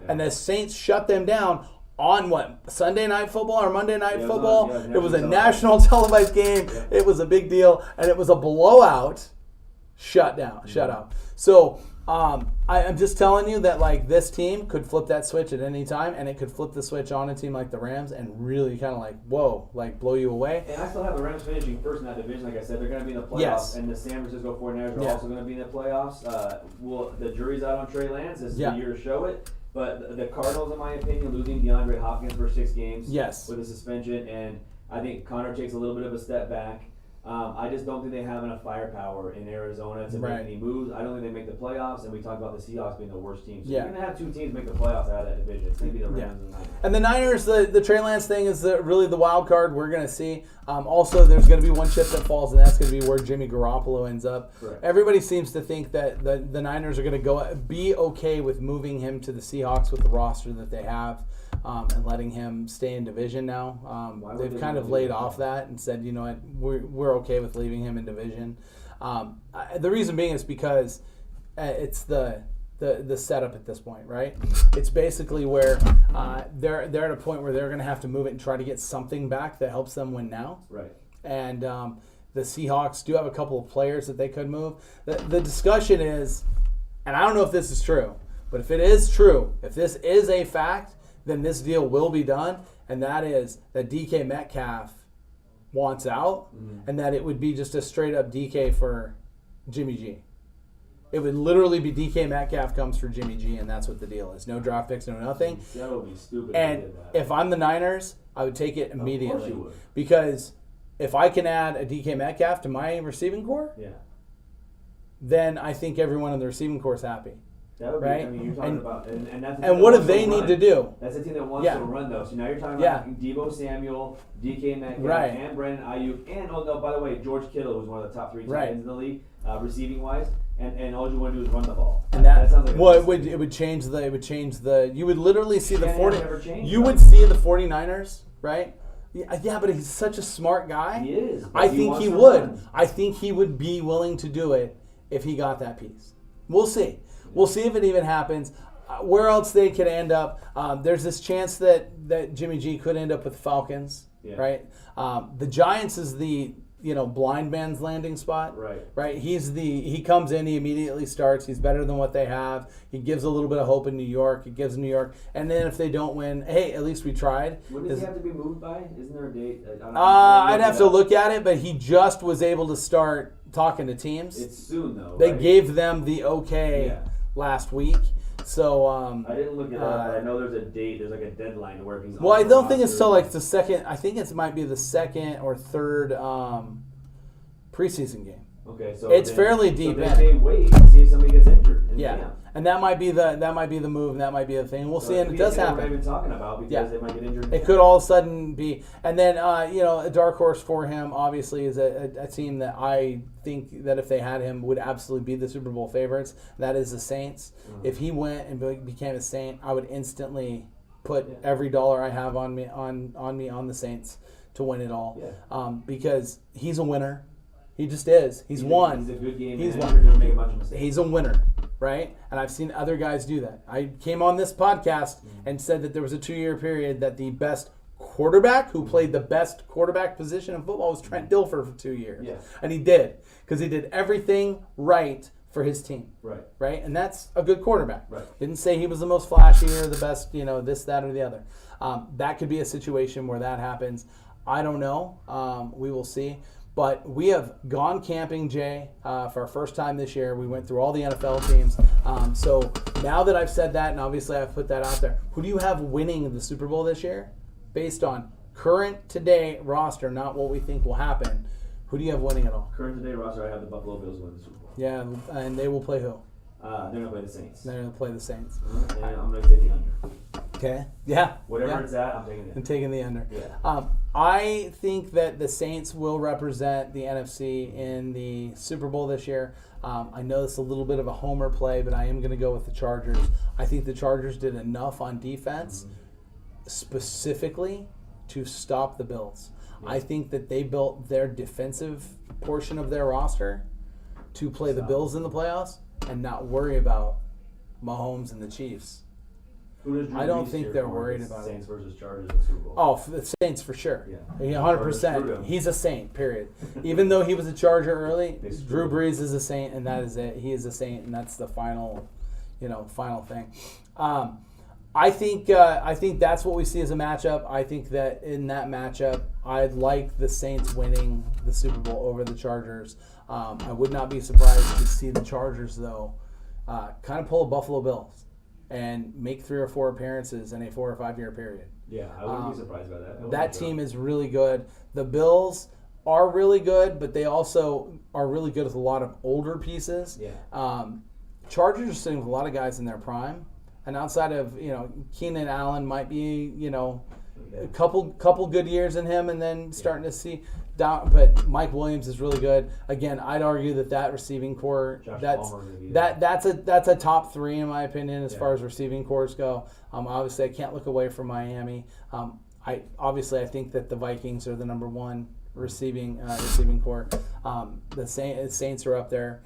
And the Saints shut them down on what? Sunday Night Football or Monday Night Football? It was a national televised game. Yeah. It was a big deal. And it was a blowout. Shut out. So I'm just telling you that like this team could flip that switch at any time, and it could flip the switch on a team like the Rams and really kind of like, whoa, like blow you away. And I still have the Rams finishing first in that division. Like I said, they're going to be in the playoffs, and the San Francisco 49ers are also going to be in the playoffs. The jury's out on Trey Lance. This is the year to show it. But the Cardinals, in my opinion, losing DeAndre Hopkins for 6 games with a suspension, and I think Connor takes a little bit of a step back. I just don't think they have enough firepower in Arizona to make any moves. I don't think they make the playoffs, and we talked about the Seahawks being the worst team. So you're going to have 2 teams make the playoffs out of that division. It's going to be the Rams and the Niners. And the Niners, the Trey Lance thing is really the wild card we're going to see. Also, there's going to be one chip that falls, and that's going to be where Jimmy Garoppolo ends up. Correct. Everybody seems to think that the Niners are going to be okay with moving him to the Seahawks with the roster that they have. And letting him stay in division now. They've kind of laid off that and said, you know what, we're okay with leaving him in division. The reason being is because it's the setup at this point, right? It's basically where they're at a point where they're going to have to move it and try to get something back that helps them win now. Right. And the Seahawks do have a couple of players that they could move. The discussion is, and I don't know if this is true, but if it is true, if this is a fact, then this deal will be done, and that is that DK Metcalf wants out, and that it would be just a straight-up DK for Jimmy G. It would literally be DK Metcalf comes for Jimmy G, and that's what the deal is. No draft picks, no nothing. That would be stupid. And if I'm the Niners, I would take it immediately. Of course you would. Because if I can add a DK Metcalf to my receiving core, then I think everyone in the receiving core is happy. That would be, right? I mean, you're talking about, and that's and what do they need to do? That's a team that wants to run, though. So now you're talking about Deebo Samuel, DK Metcalf, and Brandon Ayuk, and by the way, George Kittle, who's one of the top 3 tight ends in the league, receiving wise, and all you want to do is run the ball. And that sounds like it would change the you would literally see the 49ers, right? Yeah, but he's such a smart guy. He is. I think he would. I think he would be willing to do it if he got that piece. We'll see. We'll see if it even happens. Where else they could end up? There's this chance that Jimmy G could end up with Falcons, right? The Giants is the blind man's landing spot, right? He comes in, he immediately starts. He's better than what they have. He gives a little bit of hope in New York. It gives New York, and then if they don't win, hey, at least we tried. When does he have to be moved by? Isn't there a date? I'd have to look at it, but he just was able to start talking to teams. It's soon though. They gave them the okay last week. So I didn't look it up, but I know there's a date. There's like a deadline to where he's. Well, I don't think it's till like the second. I think it might be the second or third preseason game. Okay, so it's fairly deep in. They may wait and see if somebody gets injured. And that might be the move. And that might be the thing. We'll see, and it does happen. We're even talking about because they might get injured. It could all of a sudden be, and then a dark horse for him obviously is a team that I think that if they had him would absolutely be the Super Bowl favorites. That is the Saints. If he went and became a Saint, I would instantly put every dollar I have on the Saints to win it all. Because he's a winner. He just is. He's won. He's a good game manager. Doesn't make a bunch of mistakes. He's a winner, right? And I've seen other guys do that. I came on this podcast and said that there was a 2-year period that the best quarterback who played the best quarterback position in football was Trent Dilfer for 2 years. And he did, because he did everything right for his team. Right? And that's a good quarterback. Didn't say he was the most flashy or the best, this, that, or the other. That could be a situation where that happens. I don't know. We will see. But we have gone camping, Jay, for our first time this year. We went through all the NFL teams. So now that I've said that, and obviously I've put that out there, who do you have winning the Super Bowl this year? Based on current today roster, not what we think will happen. Who do you have winning it all? Current today roster, I have the Buffalo Bills winning the Super Bowl. Yeah, and they will play who? They're going to play the Saints. They're going to play the Saints. And I'm going to take the under. Okay. Yeah. Whatever it's at, I'm taking it. I'm taking the under. Yeah. I think that the Saints will represent the NFC in the Super Bowl this year. I know it's a little bit of a homer play, but I am going to go with the Chargers. I think the Chargers did enough on defense specifically to stop the Bills. Yeah. I think that they built their defensive portion of their roster to play the Bills in the playoffs and not worry about Mahomes and the Chiefs. I don't think they're worried about Saints versus Chargers in the Super Bowl. Oh, for the Saints for sure. Yeah, 100%. He's a Saint. Period. Even though he was a Charger early, Drew Brees is a Saint, and that is it. He is a Saint, and that's the final thing. I think that's what we see as a matchup. I think that in that matchup, I'd like the Saints winning the Super Bowl over the Chargers. I would not be surprised to see the Chargers though, kind of pull a Buffalo Bills and make 3 or 4 appearances in a 4 or 5 year period. Yeah, I wouldn't be surprised by that. That team is really good. The Bills are really good, but they also are really good with a lot of older pieces. Yeah. Chargers are sitting with a lot of guys in their prime, and outside of Keenan Allen might be a couple good years in him, and then starting to see down. But Mike Williams is really good. Again, I'd argue that receiving core that's a top 3 in my opinion as far as receiving cores go. Obviously, I can't look away from Miami. I think that the Vikings are the number 1 receiving core. The Saints are up there.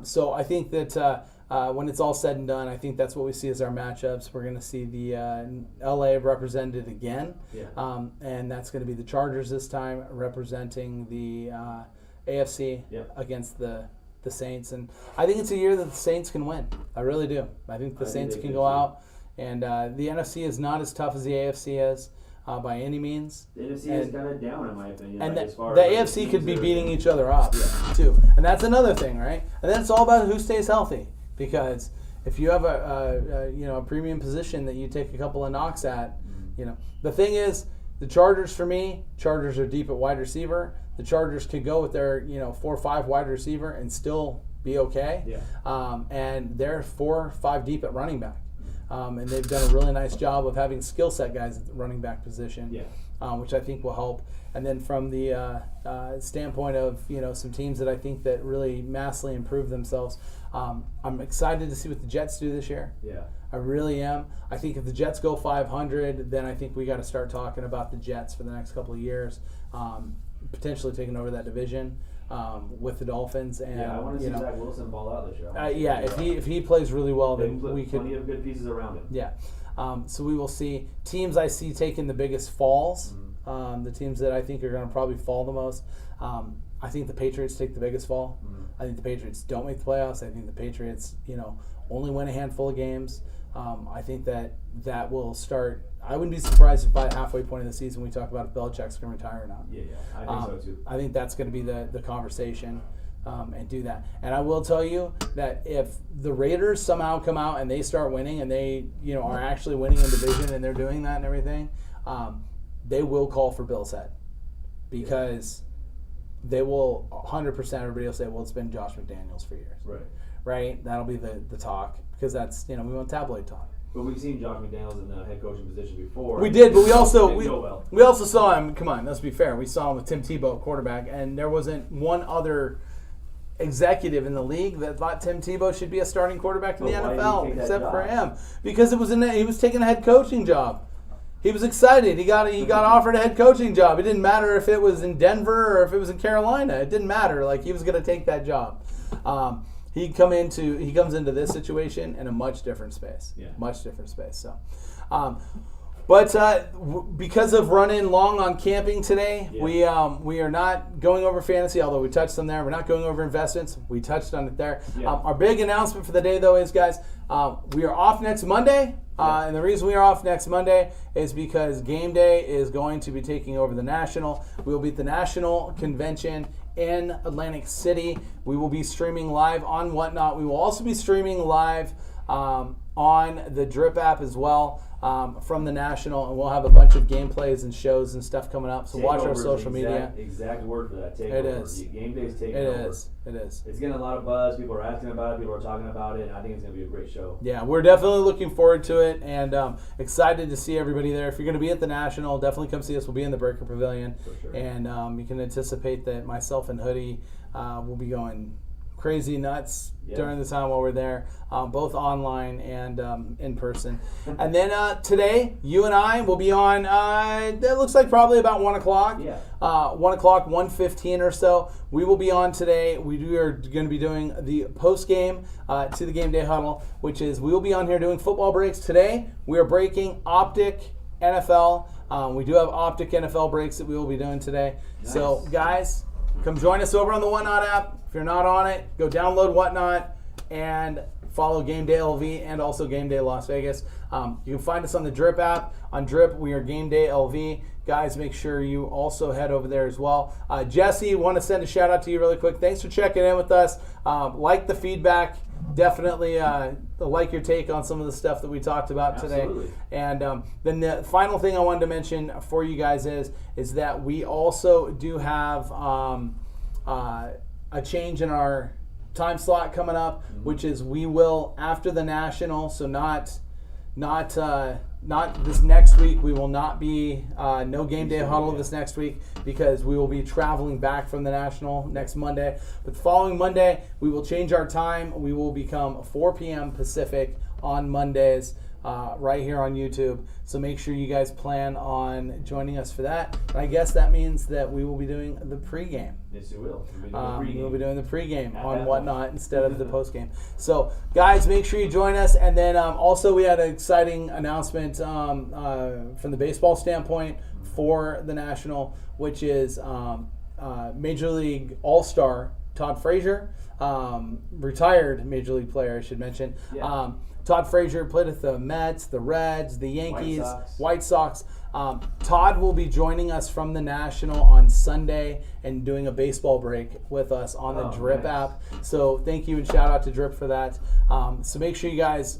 So I think that when it's all said and done, I think that's what we see as our matchups. We're going to see the LA represented again, and that's going to be the Chargers this time representing the AFC against the Saints. And I think it's a year that the Saints can win. I really do. I think the Saints can go out, and the NFC is not as tough as the AFC is. By any means. The NFC is kind of down, in my opinion. And the AFC could be beating each other up, too. And that's another thing, right? And then it's all about who stays healthy. Because if you have a premium position that you take a couple of knocks at, the thing is, the Chargers for me, Chargers are deep at wide receiver. The Chargers could go with their 4 or 5 wide receiver and still be okay. Yeah. And they're 4 or 5 deep at running back. And they've done a really nice job of having skill set guys at the running back position, which I think will help. And then from the standpoint of some teams that I think that really massively improve themselves, I'm excited to see what the Jets do this year. Yeah, I really am. I think if the Jets go 500, then I think we got to start talking about the Jets for the next couple of years, potentially taking over that division. With the Dolphins, and I want to see Zach Wilson ball out this year. If he plays really well, then we could plenty of good pieces around him. Yeah, so we will see teams I see taking the biggest falls. The teams that I think are going to probably fall the most. I think the Patriots take the biggest fall. I think the Patriots don't make the playoffs. I think the Patriots, only win a handful of games. I think that will start. I wouldn't be surprised if by the halfway point of the season we talk about if Belichick's going to retire or not. Yeah, I think so too. I think that's going to be the conversation and do that. And I will tell you that if the Raiders somehow come out and they start winning and they are actually winning in division and they're doing that and everything, they will call for Bill's head because they will 100%. Everybody will say, well, it's been Josh McDaniels for years. Right? That'll be the talk because that's we want tabloid talk. But we've seen Josh McDaniels in the head coaching position before. We did, but we also saw him. Come on, let's be fair. We saw him with Tim Tebow, quarterback, and there wasn't one other executive in the league that thought Tim Tebow should be a starting quarterback in the NFL, except for him, because he was taking a head coaching job. He was excited. He got offered a head coaching job. It didn't matter if it was in Denver or if it was in Carolina. It didn't matter. Like he was going to take that job. He comes into this situation in a much different space. Much different space. So, but because of running long on camping today, we are not going over fantasy, although we touched on there. We're not going over investments. We touched on it there. Our big announcement for the day, though, is, guys, we are off next Monday. And the reason we are off next Monday is because Game Day is going to be taking over the National. We will be at the National Convention in Atlantic City. We will be streaming live on Whatnot. We will also be streaming live on the Drip app as well from the National, and we'll have a bunch of gameplays and shows and stuff coming up. So watch our social media. Exact word for that. Takeover. It is. Game Day's taking It over. is. It is. It's getting a lot of buzz. People are asking about it. People are talking about it. And I think it's going to be a great show. Yeah, we're definitely looking forward to it, and excited to see everybody there. If you're going to be at the National, definitely come see us. We'll be in the Breaker Pavilion, For sure. and you can anticipate that myself and Hoodie will be going crazy nuts during the time while we're there, both online and in person. And then today, you and I will be on, it looks like probably about 1 o'clock. Yeah. 1 o'clock, 1:15 or so. We will be on today. We are going to be doing the post game to the Game Day Huddle, which is we will be on here doing football breaks. Today, we are breaking Optic NFL. We do have Optic NFL breaks that we will be doing today. Nice. So, guys, come join us over on the Whatnot app. If you're not on it, go download Whatnot and follow Game Day LV and also Game Day Las Vegas. You can find us on the Drip app. On Drip, we are Game Day LV. Guys, make sure you also head over there as well. Jesse, want to send a shout out to you really quick. Thanks for checking in with us. Like the feedback. Definitely like your take on some of the stuff that we talked about today. And then the final thing I wanted to mention for you guys is that we also do have a change in our time slot coming up, which is we will, after the National, so not this next week, we will not be no Game Day Huddle this next week because we will be traveling back from the National next Monday. But the following Monday, we will change our time. We will become 4 p.m. Pacific on Mondays right here on YouTube. So make sure you guys plan on joining us for that. And I guess that means that we will be doing the pregame. Yes, it will. We'll be doing the pregame on Whatnot instead of the postgame. So, guys, make sure you join us. And then also we had an exciting announcement from the baseball standpoint for the National, which is Major League All-Star Todd Frazier, retired Major League player, I should mention. Yeah. Todd Frazier played with the Mets, the Reds, the Yankees, White Sox. Todd will be joining us from the National on Sunday and doing a baseball break with us on the Drip app. So thank you and shout out to Drip for that. So make sure you guys,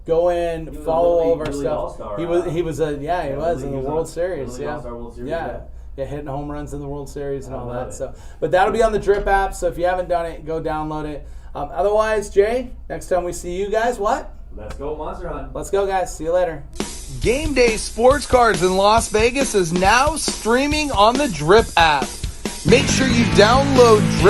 go in, follow all of our stuff. He was in the World Series. Yeah, hitting home runs in the World Series and all that. So, but that'll be on the Drip app. So if you haven't done it, go download it. Otherwise, Jay, next time we see you guys, what? Let's go Monster Hunt. Let's go, guys. See you later. Game Day Sports Cards in Las Vegas is now streaming on the Drip app. Make sure you download Drip